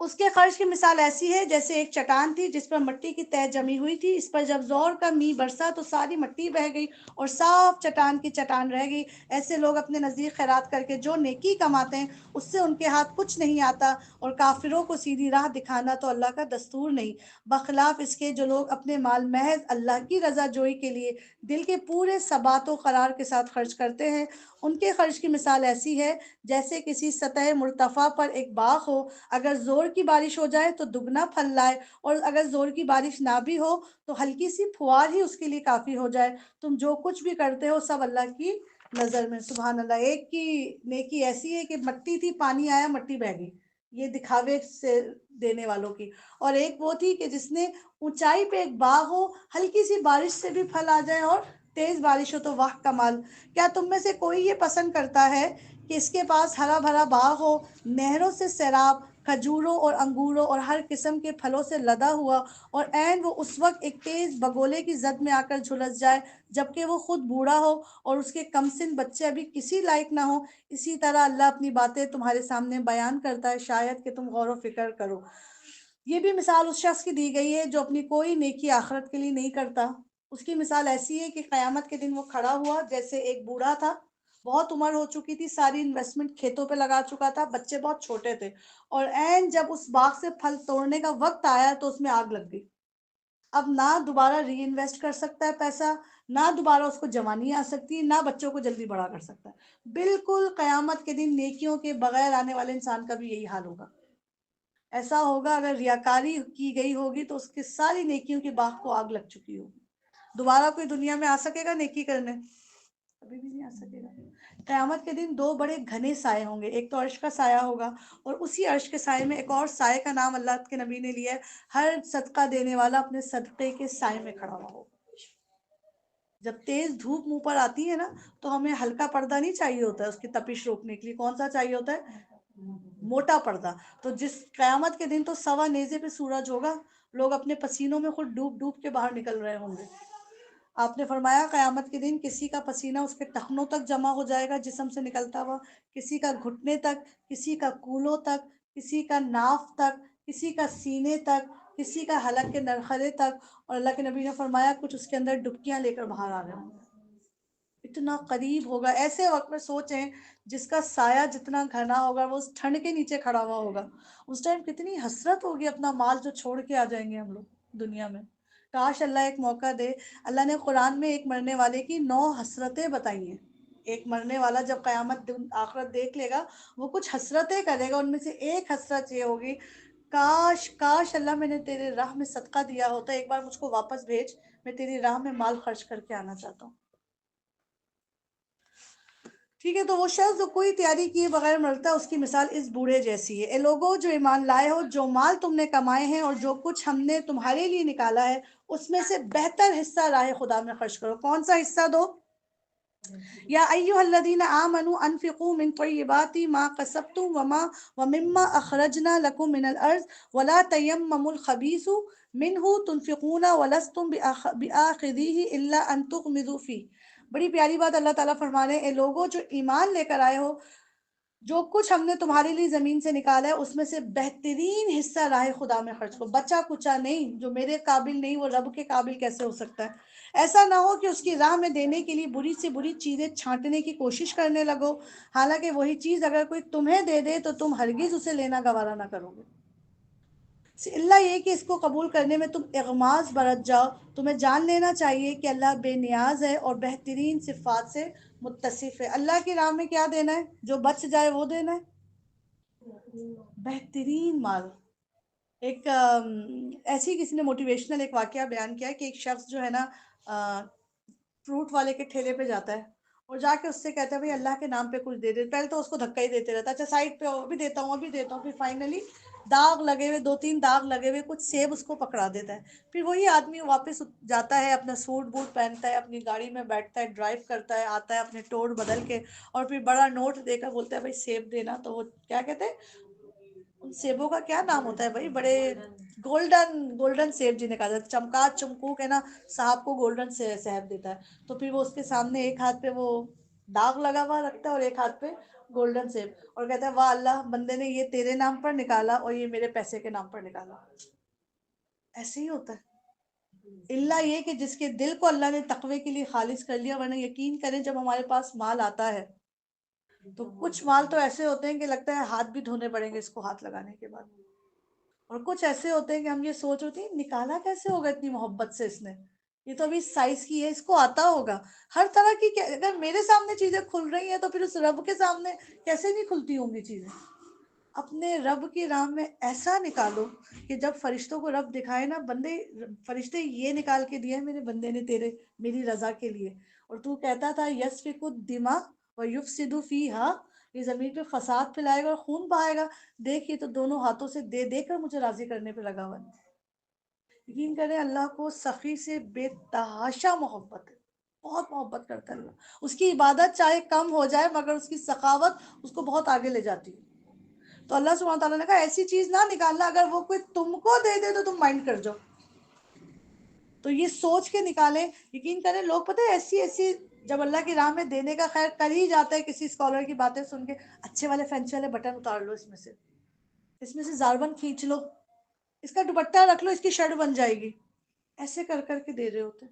اس کے خرچ کی مثال ایسی ہے جیسے ایک چٹان تھی جس پر مٹی کی تہ جمی ہوئی تھی، اس پر جب زور کا می برسا تو ساری مٹی بہہ گئی اور صاف چٹان کی چٹان رہ گئی۔ ایسے لوگ اپنے نزدیک خیرات کر کے جو نیکی کماتے ہیں اس سے ان کے ہاتھ کچھ نہیں آتا، اور کافروں کو سیدھی راہ دکھانا تو اللہ کا دستور نہیں، بخلاف اس کے جو لوگ اپنے مال محض اللہ کی رضا جوئی کے لیے دل کے پورے ثبات و قرار کے ساتھ خرچ کرتے ہیں ان کے خرچ کی مثال ایسی ہے جیسے کسی سطح مرتفع پر ایک باغ ہو، اگر زور کی بارش ہو جائے تو دگنا پھل لائے، اور اگر زور کی بارش نہ بھی ہو تو ہلکی سی پھوار ہی اس کے لیے کافی ہو جائے۔ تم جو کچھ بھی کرتے ہو سب اللہ کی نظر میں۔ سبحان اللہ۔ ایک کی نیکی ایسی ہے کہ مٹی تھی، پانی آیا، مٹی بہہ گئی، یہ دکھاوے سے دینے والوں کی، اور ایک وہ تھی کہ جس نے اونچائی پہ ایک باغ ہو، ہلکی سی بارش سے بھی پھل آ جائے اور تیز بارش ہو تو واہ کمال۔ کیا تم میں سے کوئی یہ پسند کرتا ہے کہ اس کے پاس ہرا بھرا باغ ہو، نہروں سے سیراب، کھجوروں اور انگوروں اور ہر قسم کے پھلوں سے لدا ہوا، اور عین وہ اس وقت ایک تیز بگولے کی زد میں آ کر جھلس جائے جبکہ وہ خود بوڑھا ہو اور اس کے کم سن بچے ابھی کسی لائق نہ ہو؟ اسی طرح اللہ اپنی باتیں تمہارے سامنے بیان کرتا ہے، شاید کہ تم غور و فکر کرو۔ یہ بھی مثال اس شخص کی دی گئی ہے جو اپنی کوئی نیکی آخرت کے لیے نہیں کرتا۔ اس کی مثال ایسی ہے کہ قیامت کے دن وہ کھڑا ہوا جیسے ایک بوڑھا تھا، بہت عمر ہو چکی تھی، ساری انویسٹمنٹ کھیتوں پہ لگا چکا تھا، بچے بہت چھوٹے تھے، اور عین جب اس باغ سے پھل توڑنے کا وقت آیا تو اس میں آگ لگ گئی۔ اب نہ دوبارہ ری انویسٹ کر سکتا ہے پیسہ، نہ دوبارہ اس کو جوانی آ سکتی ہے، نہ بچوں کو جلدی بڑا کر سکتا ہے۔ بالکل قیامت کے دن نیکیوں کے بغیر آنے والے انسان کا بھی یہی حال ہوگا۔ ایسا ہوگا اگر ریاکاری کی گئی ہوگی تو اس کی ساری نیکیوں کی باغ کو آگ لگ چکی ہوگی۔ دوبارہ کوئی دنیا میں آ سکے گا نیکی کرنے؟ ابھی بھی نہیں آ سکے گا۔ قیامت کے دن دو بڑے گھنے سائے ہوں گے، ایک تو عرش کا سایہ ہوگا، اور اسی عرش کے سائے میں ایک اور سائے کا نام اللہ کے نبی نے لیا ہے، ہر صدقہ دینے والا اپنے صدقے کے سائے میں کھڑا ہوا ہوگا۔ جب تیز دھوپ منہ پر آتی ہے نا تو ہمیں ہلکا پردہ نہیں چاہیے ہوتا ہے اس کی تپش روکنے کے لیے، کون سا چاہیے ہوتا ہے؟ موٹا پردہ۔ تو جس قیامت کے دن تو سوا نیزے پہ سورج ہوگا، لوگ اپنے پسینوں میں خود ڈوب ڈوب کے باہر نکل رہے ہوں گے۔ آپ نے فرمایا قیامت کے دن کسی کا پسینہ اس کے ٹخنوں تک جمع ہو جائے گا جسم سے نکلتا ہوا، کسی کا گھٹنے تک، کسی کا کولوں تک، کسی کا ناف تک، کسی کا سینے تک، کسی کا حلق کے نرخرے تک، اور اللہ کے نبی نے فرمایا کچھ اس کے اندر ڈبکیاں لے کر باہر آ رہے ہوں گے۔ اتنا قریب ہوگا۔ ایسے وقت میں سوچیں جس کا سایہ جتنا گھنا ہوگا وہ اس ٹھنڈ کے نیچے کھڑا ہوا ہوگا، اس ٹائم کتنی حسرت ہوگی اپنا مال جو چھوڑ کے آ جائیں گے ہم لوگ دنیا میں۔ کاش اللہ ایک موقع دے۔ اللہ نے قرآن میں ایک مرنے والے کی 9 حسرتیں بتائی ہیں۔ ایک مرنے والا جب قیامت آخرت دیکھ لے گا وہ کچھ حسرتیں کرے گا، ان میں سے ایک حسرت یہ ہوگی، کاش کاش اللہ میں نے تیرے راہ میں صدقہ دیا ہوتا، ایک بار مجھ کو واپس بھیج، میں تیری راہ میں مال خرچ کر کے آنا چاہتا ہوں۔ ٹھیک ہے، تو وہ شخص جو کوئی تیاری کیے بغیر مرتا اس کی مثال اس بوڑھے جیسی ہے۔ اے لوگوں جو ایمان لائے ہو، جو مال تم نے کمائے ہیں اور جو کچھ ہم نے تمہارے لیے نکالا ہے اس میں سے بہتر حصہ راہ خدا میں خرچ کرو۔ کون سا حصہ دو؟ یا ایھا الذین آمنوا انفقوا من طیبات ما کسبتم ومما اخرجنا لکم من الارض ولا تیمموا الخبیث منہ تنفقون ولستم بآخذیہ الا ان تغمضوا فیہ۔ بڑی پیاری بات اللہ تعالیٰ فرما رہے ہیں، اے لوگوں جو ایمان لے کر آئے ہو، جو کچھ ہم نے تمہارے لیے زمین سے نکالا ہے اس میں سے بہترین حصہ راہ خدا میں خرچ کرو، بچا کچا نہیں۔ جو میرے قابل نہیں وہ رب کے قابل کیسے ہو سکتا ہے؟ ایسا نہ ہو کہ اس کی راہ میں دینے کے لیے بری سے بری چیزیں چھانٹنے کی کوشش کرنے لگو، حالانکہ وہی چیز اگر کوئی تمہیں دے دے تو تم ہرگز اسے لینا گوارا نہ کرو گے، اللہ یہ کہ اس کو قبول کرنے میں تم اغماض برت جاؤ۔ تمہیں جان لینا چاہیے کہ اللہ بے نیاز ہے اور بہترین صفات سے متصف ہے۔ اللہ کی راہ میں کیا دینا ہے؟ جو بچ جائے وہ دینا ہے، بہترین مال۔ ایک ایسی کسی نے موٹیویشنل ایک واقعہ بیان کیا ہے کہ ایک شخص جو ہے نا فروٹ والے کے ٹھیلے پہ جاتا ہے اور جا کے اس سے کہتا ہے بھائی اللہ کے نام پہ کچھ دے دے۔ پہلے تو اس کو دھکا ہی دیتے رہتا ہے، اچھا سائڈ پہ ابھی دیتا ہوں ابھی دیتا ہوں، پھر فائنلی داغ لگے ہوئے 2-3 داغ لگے ہوئے کچھ سیب اس کو پکڑا دیتا ہے۔ پھر وہی آدمی واپس جاتا ہے، اپنا سوٹ بوٹ پہنتا ہے، اپنی گاڑی میں بیٹھتا ہے، ڈرائیو کرتا ہے، آتا ہے اپنے ٹور بدل کے، اور پھر بڑا نوٹ دے کر بولتا ہے بھائی سیب دینا۔ تو وہ کیا کہتے ہیں، ان سیبوں کا کیا نام ہوتا ہے بھائی، بڑے گولڈن سیب جنہیں کہا جاتا ہے، چمکا چمکوک ہے نا، صاحب کو گولڈن سیب دیتا ہے۔ تو پھر وہ اس کے سامنے ایک ہاتھ پہ وہ داغ لگا ہوا رکھتا ہے اور ایک ہاتھ پہ گولڈن سیب، اور کہتا ہے واہ اللہ، بندے نے یہ تیرے نام پر نکالا اور یہ میرے پیسے کے نام پر نکالا۔ ایسے ہی ہوتا ہے، اللہ یہ کہ جس کے دل کو اللہ نے تقوی کے لیے خالص کر لیا، ورنہ یقین کریں جب ہمارے پاس مال آتا ہے تو کچھ مال تو ایسے ہوتے ہیں کہ لگتا ہے ہاتھ بھی دھونے پڑیں گے اس کو ہاتھ لگانے کے بعد، اور کچھ ایسے ہوتے ہیں کہ ہم یہ سوچ ہوتی ہیں نکالا کیسے ہوگا اتنی محبت سے اس نے، یہ تو ابھی سائز کی ہے، اس کو آتا ہوگا ہر طرح کی. اگر میرے سامنے چیزیں کھل رہی ہیں تو پھر اس رب کے سامنے کیسے نہیں کھلتی ہوں گی چیزیں. اپنے رب کی راہ میں ایسا نکالو کہ جب فرشتوں کو رب دکھائے نا، بندے فرشتے یہ نکال کے دیا ہے میرے بندے نے تیرے میری رضا کے لیے، اور تو کہتا تھا یسفک الدماء ویفسد فیہا، یہ زمین پہ فساد پھیلائے گا اور خون بہائے گا. دیکھیے تو دونوں ہاتھوں سے دے دے کر مجھے راضی کرنے پہ لگا ہوا ہے. یقین کریں اللہ کو سخی سے بے تحاشا محبت ہے، بہت محبت کرتا ہے اللہ. اس کی عبادت چاہے کم ہو جائے مگر اس کی سخاوت اس کو بہت آگے لے جاتی ہے. تو اللہ سبحانہ تعالیٰ نے کہا ایسی چیز نہ نکالنا، اگر وہ کوئی تم کو دے دے تو تم مائنڈ کر جاؤ. تو یہ سوچ کے نکالیں. یقین کریں لوگ پتہ ہے ایسی ایسی جب اللہ کی راہ میں دینے کا خیر کر ہی جاتا ہے، کسی اسکالر کی باتیں سن کے اچھے والے فینسی والے بٹن اتار لو، اس میں سے زاربن کھینچ لو، اس کا دوپٹہ رکھ لو، اس کی شرٹ بن جائے گی، ایسے کر کر کے دے رہے ہوتے.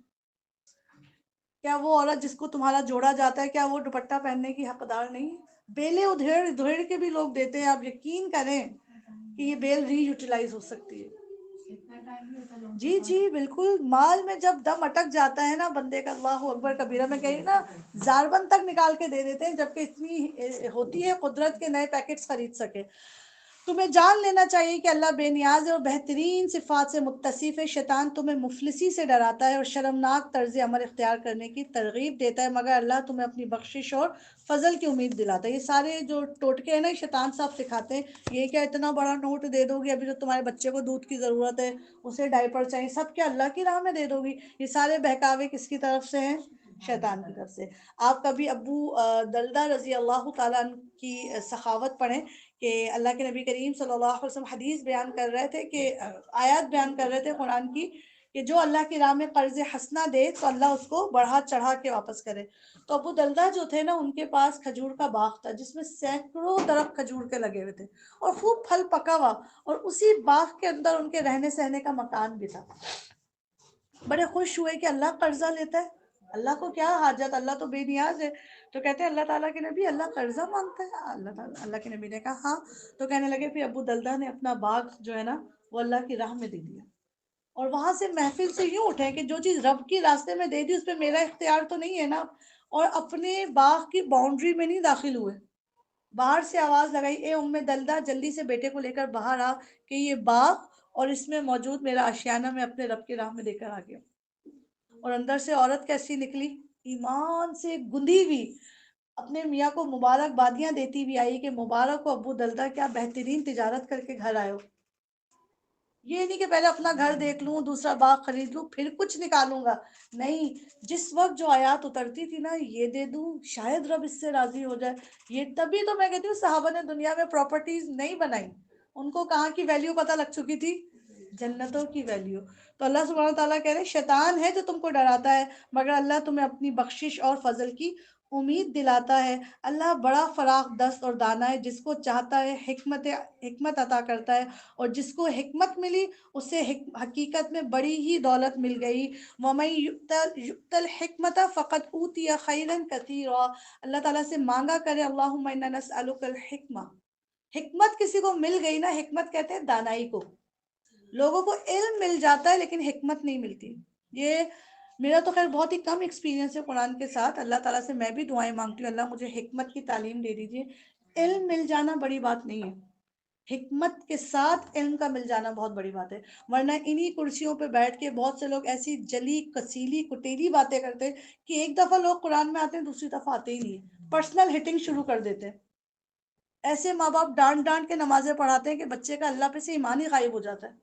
کیا وہ عورت جس کو تمہارا جوڑا جاتا ہے کیا وہ دوپٹہ پہننے کی حقدار نہیں ہے؟ بیلیں ادھیڑ ادھیڑ کے بھی لوگ دیتے ہیں. آپ یقین کریں کہ یہ بیل ری یوٹیلائز ہو سکتی ہے. جی جی بالکل. مال میں جب دم اٹک جاتا ہے نا بندے کا، اللہ اکبر کبیرہ، میں کہی نا زاربن تک نکال کے دے دیتے ہیں، جبکہ اتنی ہوتی ہے قدرت کے نئے پیکٹس خرید سکے. تمہیں جان لینا چاہیے کہ اللہ بے نیاز ہے اور بہترین صفات سے متصف ہے. شیطان تمہیں مفلسی سے ڈراتا ہے اور شرمناک طرز عمل اختیار کرنے کی ترغیب دیتا ہے، مگر اللہ تمہیں اپنی بخشش اور فضل کی امید دلاتا ہے. یہ سارے جو ٹوٹکے ہیں نا شیطان صاحب سکھاتے ہیں. یہ کیا اتنا بڑا نوٹ دے دو گی، ابھی جو تمہارے بچے کو دودھ کی ضرورت ہے، اسے ڈائپر چاہیے، سب کیا اللہ کی راہ میں دے دو گی. یہ سارے بہکاوے کس کی طرف سے ہیں؟ شیطان کی طرف سے. آپ کبھی ابو دلدہ رضی اللہ تعالیٰ عنہ کی سخاوت پڑھیں کہ اللہ کے نبی کریم صلی اللہ علیہ وسلم حدیث بیان کر رہے تھے کہ آیات بیان کر رہے تھے قرآن کی کہ جو اللہ کی راہ میں قرض حسنہ دے تو اللہ اس کو بڑھا چڑھا کے واپس کرے. تو ابو دلدہ جو تھے نا ان کے پاس کھجور کا باغ تھا جس میں سینکڑوں درخت کھجور کے لگے ہوئے تھے اور خوب پھل پکا ہوا، اور اسی باغ کے اندر ان کے رہنے سہنے کا مکان بھی تھا. بڑے خوش ہوئے کہ اللہ قرضہ لیتا ہے، اللہ کو کیا حاجت، اللہ تو بے نیاز ہے. تو کہتے ہیں اللہ تعالیٰ کے نبی اللہ قرضہ مانگتا ہے؟ اللہ کے نبی نے کہا ہاں. تو کہنے لگے پھر ابو دلدہ نے اپنا باغ جو ہے نا وہ اللہ کی راہ میں دے دیا، اور وہاں سے محفل سے یوں اٹھے کہ جو چیز رب کی راستے میں دے دی اس پہ میرا اختیار تو نہیں ہے نا، اور اپنے باغ کی باؤنڈری میں نہیں داخل ہوئے. باہر سے آواز لگائی اے ام دلدہ جلدی سے بیٹے کو لے کر باہر آ کہ یہ باغ اور اس میں موجود میرا آشیانہ میں اپنے رب کی راہ میں دے کر آ گیا. اور اندر سے عورت کیسی نکلی؟ ایمان سے گندی ہوئی، اپنے میاں کو مبارک بادیاں دیتی ہوئی آئی کہ مبارک ہو ابو دلدہ، کیا بہترین تجارت کر کے گھر آئے ہو. یہ نہیں کہ پہلے اپنا گھر دیکھ لوں، دوسرا باغ خرید لوں پھر کچھ نکالوں گا. نہیں، جس وقت جو آیات اترتی تھی نا یہ دے دوں شاید رب اس سے راضی ہو جائے. یہ تبھی تو میں کہتی ہوں صحابہ نے دنیا میں پراپرٹیز نہیں بنائی، ان کو کہاں کی ویلیو پتہ لگ چکی تھی؟ جنتوں کی ویلیو. تو اللہ سبحانہ تعالیٰ کہہ رہے شیطان ہے جو تم کو ڈراتا ہے، مگر اللہ تمہیں اپنی بخشش اور فضل کی امید دلاتا ہے. اللہ بڑا فراخ دست اور دانا ہے، جس کو چاہتا ہے حکمت عطا کرتا ہے، اور جس کو حکمت ملی اسے حقیقت میں بڑی ہی دولت مل گئی. وَمَن يُؤْتَ الْحِكْمَةَ فَقَدْ أُوتِيَ خَيْرًا كَثِيرًا. اللہ تعالیٰ سے مانگا کرے اللہم انا نسألک الحکمہ. حکمت کسی کو مل گئی نا، حکمت کہتے ہیں دانائی کو. لوگوں کو علم مل جاتا ہے لیکن حکمت نہیں ملتی. یہ میرا تو خیر بہت ہی کم ایکسپیرینس ہے قرآن کے ساتھ. اللہ تعالیٰ سے میں بھی دعائیں مانگتی ہوں اللہ مجھے حکمت کی تعلیم دے دیجیے. علم مل جانا بڑی بات نہیں ہے، حکمت کے ساتھ علم کا مل جانا بہت بڑی بات ہے. ورنہ انہی کرسیوں پہ بیٹھ کے بہت سے لوگ ایسی جلی کسیلی کٹیلی باتیں کرتے کہ ایک دفعہ لوگ قرآن میں آتے ہیں دوسری دفعہ آتے ہی نہیں، پرسنل ہٹنگ شروع کر دیتے. ایسے ماں باپ ڈانٹ ڈانٹ کے نمازیں پڑھاتے ہیں کہ بچے کا اللہ پہ سے ایمان ہی غائب ہو جاتا ہے.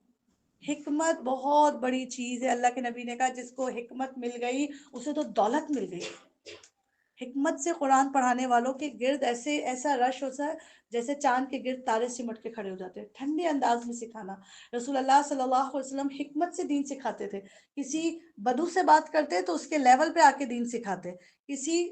حکمت بہت بڑی چیز ہے. اللہ کے نبی نے کہا جس کو حکمت مل گئی اسے تو دولت مل گئی. حکمت سے قرآن پڑھانے والوں کے گرد ایسا رش ہوتا ہے جیسے چاند کے گرد تارے سمٹ کے کھڑے ہو جاتے ہیں. ٹھنڈے انداز میں سکھانا. رسول اللہ صلی اللہ علیہ وسلم حکمت سے دین سکھاتے تھے. کسی بدو سے بات کرتے تو اس کے لیول پہ آ کے دین سکھاتے، کسی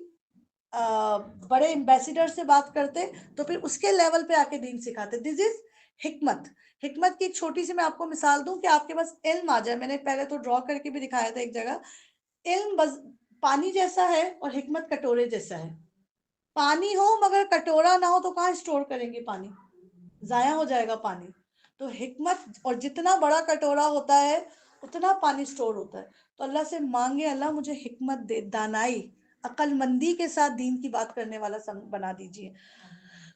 بڑے ایمبیسیڈر سے بات کرتے تو پھر اس کے لیول پہ آ کے دین سکھاتے. دس از حکمت. حکمت کی ایک چھوٹی سی میں آپ کو مثال دوں کہ آپ کے پاس علم آ جائے. میں نے پہلے تو ڈرا کر کے بھی دکھایا تھا ایک جگہ. علم پانی جیسا ہے اور حکمت کٹورے جیسا ہے. پانی ہو مگر کٹورا نہ ہو تو کہاں اسٹور کریں گے پانی، ضائع ہو جائے گا پانی. تو حکمت اور جتنا بڑا کٹورا ہوتا ہے اتنا پانی سٹور ہوتا ہے. تو اللہ سے مانگے اللہ مجھے حکمت دے، دانائی، عقل مندی کے ساتھ دین کی بات کرنے والا بنا دیجیے.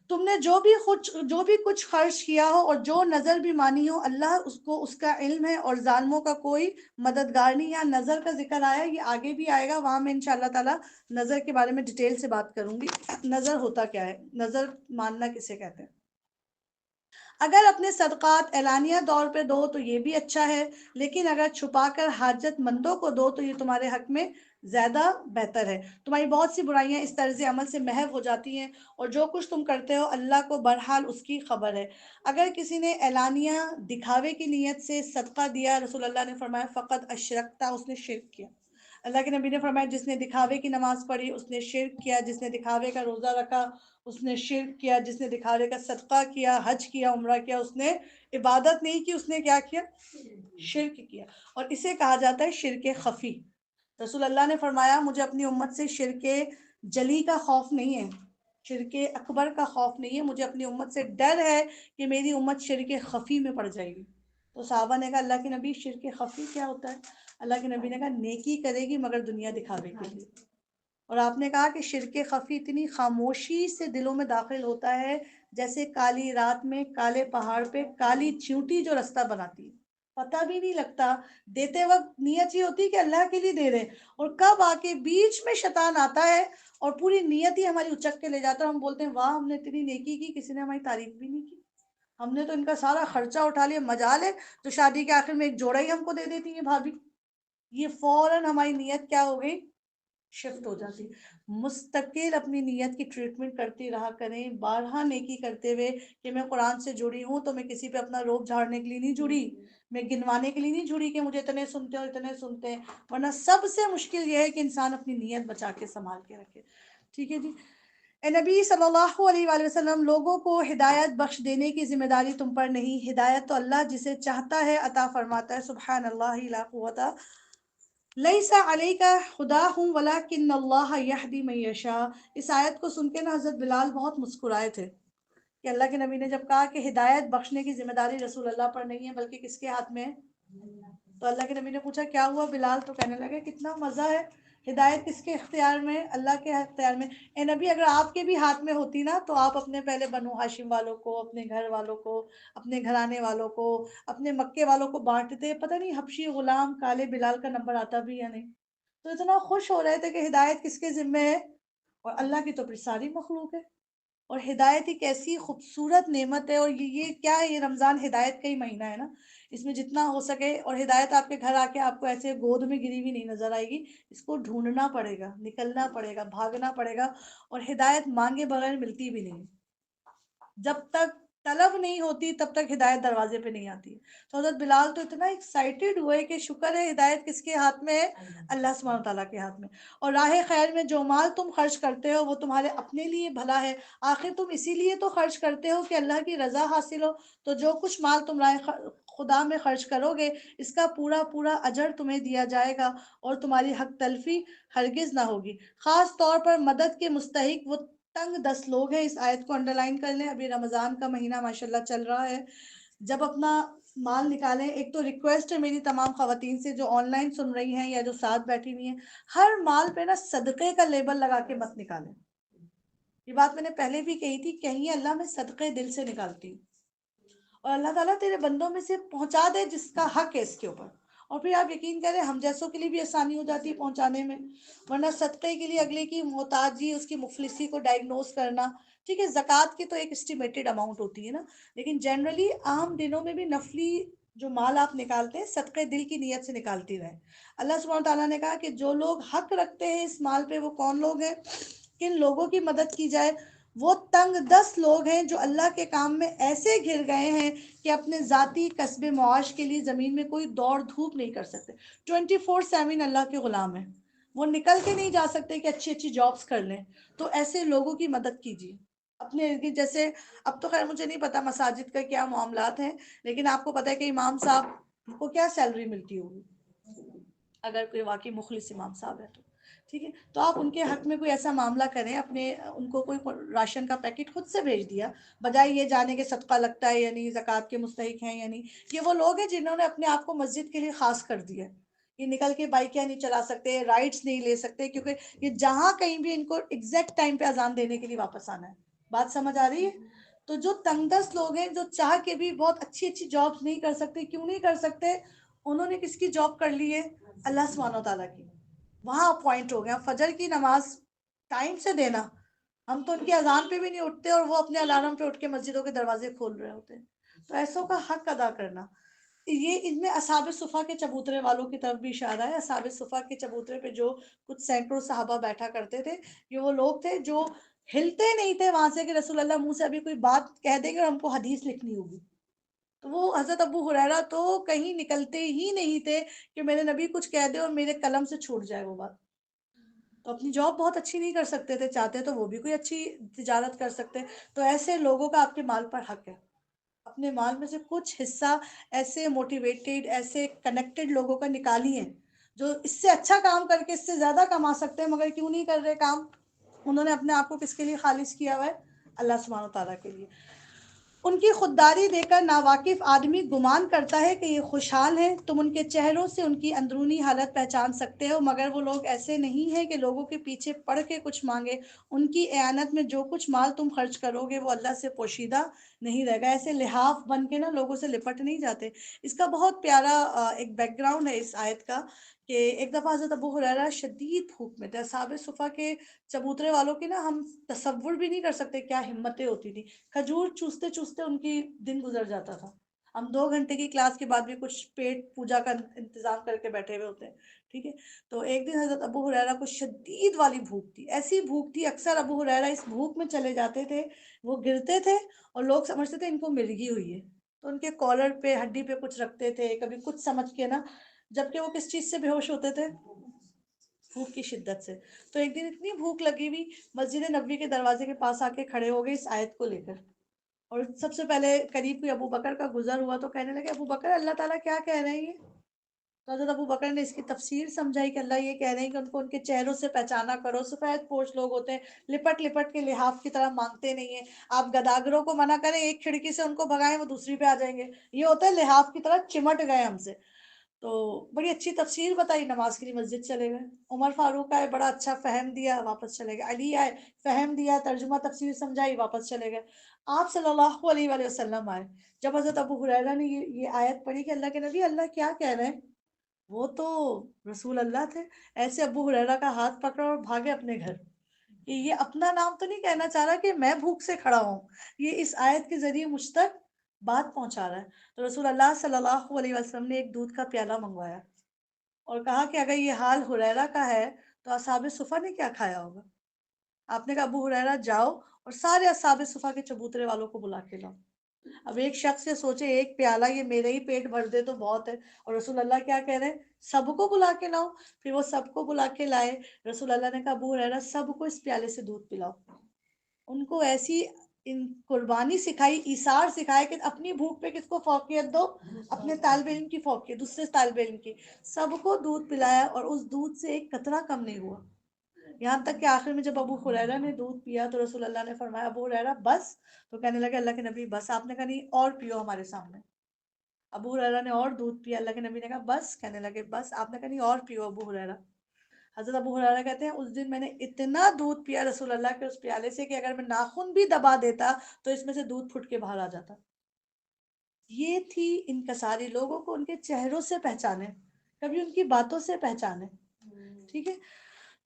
تم نے جو بھی کچھ خرچ کیا ہو اور جو نظر بھی مانی ہو، اللہ اس کو اس کا علم ہے، اور ظالموں کا کوئی مددگار نہیں. یا نظر کا ذکر آیا، یہ آگے بھی آئے گا، وہاں میں انشاءاللہ تعالی نظر کے بارے میں ڈیٹیل سے بات کروں گی. نظر ہوتا کیا ہے، نظر ماننا کسے کہتے ہیں. اگر اپنے صدقات اعلانیہ طور پہ دو تو یہ بھی اچھا ہے، لیکن اگر چھپا کر حاجت مندوں کو دو تو یہ تمہارے حق میں زیادہ بہتر ہے. تمہاری بہت سی برائیاں اس طرز عمل سے محو ہو جاتی ہیں، اور جو کچھ تم کرتے ہو اللہ کو بہرحال اس کی خبر ہے. اگر کسی نے اعلانیہ دکھاوے کی نیت سے صدقہ دیا، رسول اللہ نے فرمایا فقط اشرکتا، اس نے شرک کیا. اللہ کے نبی نے فرمایا جس نے دکھاوے کی نماز پڑھی اس نے شرک کیا، جس نے دکھاوے کا روزہ رکھا اس نے شرک کیا، جس نے دکھاوے کا صدقہ کیا، حج کیا، عمرہ کیا، اس نے عبادت نہیں کی، اس نے کیا کیا، شرک کیا. اور اسے کہا جاتا ہے شرک خفی. رسول اللہ نے فرمایا مجھے اپنی امت سے شرک جلی کا خوف نہیں ہے، شرک اکبر کا خوف نہیں ہے، مجھے اپنی امت سے ڈر ہے کہ میری امت شرک خفی میں پڑ جائے گی. تو صحابہ نے کہا اللہ کے نبی شرک خفی کیا ہوتا ہے؟ اللہ کے نبی نے کہا نیکی کرے گی مگر دنیا دکھاوے کے لیے. اور آپ نے کہا کہ شرک خفی اتنی خاموشی سے دلوں میں داخل ہوتا ہے جیسے کالی رات میں کالے پہاڑ پہ کالی چیونٹی جو رستہ بناتی ہے، پتہ بھی نہیں لگتا. دیتے وقت نیت یہ ہوتی ہے کہ اللہ کے لیے دے رہے، اور کب آ کے بیچ میں شیطان آتا ہے اور پوری نیت ہی ہماری اچک کے لے جاتا ہے. ہم بولتے ہیں واہ ہم نے اتنی نیکی کی، کسی نے ہماری تعریف بھی نہیں کی، ہم نے تو ان کا سارا خرچہ اٹھا لیا. مجال ہے تو شادی کے آخر میں ایک جوڑا ہی ہم کو دے دیتی ہیں بھابھی. یہ فوراً ہماری نیت کیا ہو گئی، شفٹ ہو جاتی. مستقل اپنی نیت کی ٹریٹمنٹ کرتی رہا کریں، بارہا نیکی کرتے ہوئے کہ میں قرآن سے جڑی ہوں تو میں کسی پہ اپنا روب جھاڑنے کے لیے نہیں جڑی، میں گنوانے کے لیے نہیں جڑی کہ مجھے اتنے سنتے اور اتنے سنتے ہیں. ورنہ سب سے مشکل یہ ہے کہ انسان اپنی نیت بچا کے سنبھال کے رکھے. ٹھیک ہے جی. اے نبی صلی اللہ علیہ وآلہ وسلم، لوگوں کو ہدایت بخش دینے کی ذمہ داری تم پر نہیں، ہدایت تو اللہ جسے چاہتا ہے عطا فرماتا ہے. سبحان اللہ لا قوت لیس علیک ہداہم ولکن اللہ یہدی من یشاء. اس آیت کو سن کے نا حضرت بلال بہت مسکرائے تھے کہ اللہ کے نبی نے جب کہا کہ ہدایت بخشنے کی ذمہ داری رسول اللہ پر نہیں ہے بلکہ کس کے ہاتھ میں ہے. تو اللہ کے نبی نے پوچھا کیا ہوا بلال؟ تو کہنے لگے کتنا مزہ ہے، ہدایت کس کے اختیار میں؟ اللہ کے اختیار میں. اے نبی اگر آپ کے بھی ہاتھ میں ہوتی نا تو آپ اپنے پہلے بنو ہاشم والوں کو، اپنے گھر والوں کو، اپنے گھرانے والوں کو، اپنے مکے والوں کو بانٹتے. پتہ نہیں حبشی غلام کالے بلال کا نمبر آتا بھی یا نہیں. تو اتنا خوش ہو رہے تھے کہ ہدایت کس کے ذمے ہے، اور اللہ کی تو پھر ساری مخلوق ہے. اور ہدایت ایک ایسی خوبصورت نعمت ہے، اور یہ کیا ہے، یہ رمضان ہدایت کا ہی مہینہ ہے نا. اس میں جتنا ہو سکے، اور ہدایت آپ کے گھر آ کے آپ کو ایسے گود میں گری ہوئی نہیں نظر آئے گی. اس کو ڈھونڈنا پڑے گا، نکلنا پڑے گا، بھاگنا پڑے گا. اور ہدایت مانگے بغیر ملتی بھی نہیں، جب تک طلب نہیں ہوتی تب تک ہدایت دروازے پہ نہیں آتی. تو حضرت بلال تو اتنا ایکسائٹیڈ ہوئے کہ شکر ہے ہدایت کس کے ہاتھ میں ہے، اللہ سبحانہ تعالیٰ کے ہاتھ میں. اور راہ خیر میں جو مال تم خرچ کرتے ہو وہ تمہارے اپنے لیے بھلا ہے، آخر تم اسی لیے تو خرچ کرتے ہو کہ اللہ کی رضا حاصل ہو. تو جو کچھ مال تم راہ خدا میں خرچ کرو گے اس کا پورا پورا اجر تمہیں دیا جائے گا، اور تمہاری حق تلفی ہرگز نہ ہوگی. خاص طور پر مدد کے مستحق وہ تنگ 10 لوگ ہیں. اس آیت کو انڈر لائن کر لیں، ابھی رمضان کا مہینہ ماشاءاللہ چل رہا ہے. جب اپنا مال نکالیں، ایک تو ریکویسٹ ہے میری تمام خواتین سے جو آن لائن سن رہی ہیں یا جو ساتھ بیٹھی ہوئی ہیں، ہر مال پہ نا صدقے کا لیبل لگا کے مت نکالیں. یہ بات میں نے پہلے بھی کہی تھی، کہیں اللہ میں صدقے دل سے نکالتی ہوں، اور اللہ تعالیٰ تیرے بندوں میں سے پہنچا دے جس کا حق ہے اس کے اوپر. اور پھر آپ یقین کریں ہم جیسوں کے لیے بھی آسانی ہو جاتی ہے پہنچانے میں. ورنہ صدقے کے لیے اگلے کی محتاجی، اس کی مفلسی کو ڈائگنوز کرنا. ٹھیک ہے زکوٰۃ کی تو ایک اسٹیمیٹڈ اماؤنٹ ہوتی ہے نا، لیکن جنرلی عام دنوں میں بھی نفلی جو مال آپ نکالتے ہیں صدقے دل کی نیت سے نکالتی رہیں. اللہ سبحانہ تعالیٰ نے کہا کہ جو لوگ حق رکھتے ہیں اس مال پہ وہ کون لوگ ہیں، کن لوگوں کی مدد کی جائے. وہ تنگ 10 لوگ ہیں جو اللہ کے کام میں ایسے گھر گئے ہیں کہ اپنے ذاتی کسب معاش کے لیے زمین میں کوئی دوڑ دھوپ نہیں کر سکتے، 24/7 اللہ کے غلام ہیں، وہ نکل کے نہیں جا سکتے کہ اچھی اچھی جابز کر لیں. تو ایسے لوگوں کی مدد کیجیے اپنے ارد گرد. جیسے اب تو خیر مجھے نہیں پتا مساجد کا کیا معاملات ہیں، لیکن آپ کو پتہ ہے کہ امام صاحب کو کیا سیلری ملتی ہوگی اگر کوئی واقعی مخلص امام صاحب ہے تو. ٹھیک ہے، تو آپ ان کے حق میں کوئی ایسا معاملہ کریں، اپنے ان کو کوئی راشن کا پیکٹ خود سے بھیج دیا، بجائے یہ جانے کہ صدقہ لگتا ہے یا نہیں، زکوٰۃ کے مستحق ہیں یا نہیں۔ یہ وہ لوگ ہیں جنہوں نے اپنے آپ کو مسجد کے لیے خاص کر دیا ہے، یہ نکل کے بائکیں نہیں چلا سکتے، رائڈس نہیں لے سکتے، کیونکہ یہ جہاں کہیں بھی ان کو ایگزیکٹ ٹائم پہ اذان دینے کے لیے واپس آنا ہے۔ بات سمجھ آ رہی ہے؟ تو جو تنگ دست لوگ ہیں، جو چاہ کے بھی بہت اچھی اچھی جابس نہیں کر سکتے، کیوں نہیں کر سکتے؟ انہوں نے کس کی جاب کر لی ہے؟ اللہ سبحانہ و تعالیٰ کی، وہاں اپوائنٹ ہو گیا۔ فجر کی نماز ٹائم سے دینا، ہم تو ان کی اذان پہ بھی نہیں اٹھتے اور وہ اپنے الارم پہ اٹھ کے مسجدوں کے دروازے کھول رہے ہوتے ہیں۔ تو ایسوں کا حق ادا کرنا، یہ ان میں اصحاب صفا کے چبوترے والوں کی طرف بھی اشارہ ہے۔ اصحاب صفا کے چبوترے پہ جو کچھ سینکڑوں صحابہ بیٹھا کرتے تھے، یہ وہ لوگ تھے جو ہلتے نہیں تھے وہاں سے کہ رسول اللہ منہ سے ابھی کوئی بات کہہ دیں گے اور ہم کو حدیث لکھنی ہوگی۔ تو وہ حضرت ابو ہریرہ تو کہیں نکلتے ہی نہیں تھے کہ میرے نبی کچھ کہہ دے اور میرے قلم سے چھوٹ جائے وہ بات۔ تو اپنی جاب بہت اچھی نہیں کر سکتے تھے، چاہتے تو وہ بھی کوئی اچھی تجارت کر سکتے۔ تو ایسے لوگوں کا آپ کے مال پر حق ہے، اپنے مال میں سے کچھ حصہ ایسے موٹیویٹیڈ، ایسے کنیکٹڈ لوگوں کا نکالیے جو اس سے اچھا کام کر کے اس سے زیادہ کما سکتے ہیں، مگر کیوں نہیں کر رہے کام؟ انہوں نے اپنے آپ کو کس کے لیے خالص کیا ہوا ہے؟ اللہ سبحانہ و تعالیٰ کے لیے۔ ان کی خودداری دیکھ کر ناواقف آدمی گمان کرتا ہے کہ یہ خوشحال ہیں، تم ان کے چہروں سے ان کی اندرونی حالت پہچان سکتے ہو، مگر وہ لوگ ایسے نہیں ہیں کہ لوگوں کے پیچھے پڑ کے کچھ مانگے۔ ان کی اعانت میں جو کچھ مال تم خرچ کرو گے وہ اللہ سے پوشیدہ نہیں رہے گا۔ ایسے لحاف بن کے نا لوگوں سے لپٹ نہیں جاتے۔ اس کا بہت پیارا ایک بیک گراؤنڈ ہے اس آیت کا، کہ ایک دفعہ حضرت ابو ہریرہ شدید بھوک میں تھے۔ اصحاب صفا کے چبوترے والوں کی نا ہم تصور بھی نہیں کر سکتے کیا ہمتیں ہوتی تھی۔ کھجور چوستے چوستے ان کی دن گزر جاتا تھا۔ ہم 2 گھنٹے کی کلاس کے بعد بھی کچھ پیٹ پوجا کا انتظام کر کے بیٹھے ہوئے ہوتے ہیں، ٹھیک ہے۔ تو ایک دن حضرت ابو ہریرہ کو شدید والی بھوک تھی، ایسی بھوک تھی، اکثر ابو ہریرہ اس بھوک میں چلے جاتے تھے، وہ گرتے تھے اور لوگ سمجھتے تھے ان کو مرگی ہوئی ہے، تو ان کے کالر پہ ہڈی پہ کچھ رکھتے تھے، کبھی کچھ سمجھ کے نا، جبکہ وہ کس چیز سے بے ہوش ہوتے تھے؟ بھوک کی شدت سے۔ تو ایک دن اتنی بھوک لگی ہوئی، مسجد نبوی کے دروازے کے پاس آ کے کھڑے ہو گئے اس آیت کو لے کر، اور سب سے پہلے قریب کوئی ابو بکر کا گزر ہوا تو کہنے لگے ابو بکر اللہ تعالیٰ کیا کہہ رہے ہیں یہ؟ تو حضرت ابو بکر نے اس کی تفسیر سمجھائی کہ اللہ یہ کہہ رہے ہیں کہ ان کو ان کے چہروں سے پہچانا کرو، سفید پوش لوگ ہوتے ہیں، لپٹ لپٹ کے لحاف کی طرح مانگتے نہیں ہیں، آپ گداگروں کو منع کریں ایک کھڑکی سے ان کو بھگائیں وہ دوسری پہ آ جائیں گے، یہ ہوتا ہے لحاف کی طرح چمٹ گئے ہم سے۔ تو بڑی اچھی تفسیر بتائی، نماز کے لیے مسجد چلے گئے۔ عمر فاروق آئے، بڑا اچھا فہم دیا، واپس چلے گئے۔ علی آئے، فہم دیا، ترجمہ تفسیر سمجھائی، واپس چلے گئے۔ آپ صلی اللہ علیہ وآلہ وسلم آئے، جب حضرت ابو ہریرہ نے یہ آیت پڑھی کہ اللہ کے نبی اللہ کیا کہہ رہے ہیں، وہ تو رسول اللہ تھے، ایسے ابو ہریرہ کا ہاتھ پکڑا اور بھاگے اپنے گھر، کہ یہ اپنا نام تو نہیں کہنا چاہ رہا کہ میں بھوک سے کھڑا ہوں، یہ اس آیت کے ذریعے مجھ تک بات پہنچا رہا ہے۔ تو رسول اللہ صلی اللہ علیہ وسلم نے ایک دودھ کا پیالہ منگوایا اور کہا کہ اگر یہ حال ہریرہ کا ہے تو اصحاب صفا نے کیا کھایا ہوگا؟ آپ نے کہا ابو ہریرہ جاؤ اور سارے اصحاب صفا کے چبوترے والوں کو بلا کے لاؤ۔ اب ایک شخص سے سوچے ایک پیالہ یہ میرے ہی پیٹ بھر دے تو بہت ہے، اور رسول اللہ کیا کہہ رہے ہیں؟ سب کو بلا کے لاؤ۔ پھر وہ سب کو بلا کے لائے۔ رسول اللہ نے کہا ابو ہریرہ سب کو اس پیالے سے دودھ پلاؤ۔ ان کو ایسی قربانی سکھائی، ایثار سکھائے کہ اپنی بھوک پہ کس کو فوقیت دو؟ اپنے طالب علم کی فوقیت، دوسرے طالب علم کی۔ سب کو دودھ پلایا اور اس دودھ سے ایک قطرہ کم نہیں ہوا، یہاں تک کہ آخر میں جب ابو ہریرہ نے دودھ پیا تو رسول اللہ نے فرمایا ابو ہریرہ بس؟ تو کہنے لگے اللہ کے نبی بس۔ آپ نے کہا نہیں اور پیو ہمارے سامنے۔ ابو ہریرہ نے اور دودھ پیا، اللہ کے نبی نے کہا بس؟ کہنے لگے بس۔ آپ نے کہا نہیں اور پیو ابو ہریرہ۔ حضرت ابو ہریرہ کہتے ہیں اس دن میں نے اتنا دودھ پیا رسول اللہ کے اس پیالے سے کہ اگر میں ناخن بھی دبا دیتا تو اس میں سے دودھ پھٹ کے باہر آ جاتا۔ یہ تھی انکساری، لوگوں کو ان کے چہروں سے پہچانے، کبھی ان کی باتوں سے پہچانے، ٹھیک ہے۔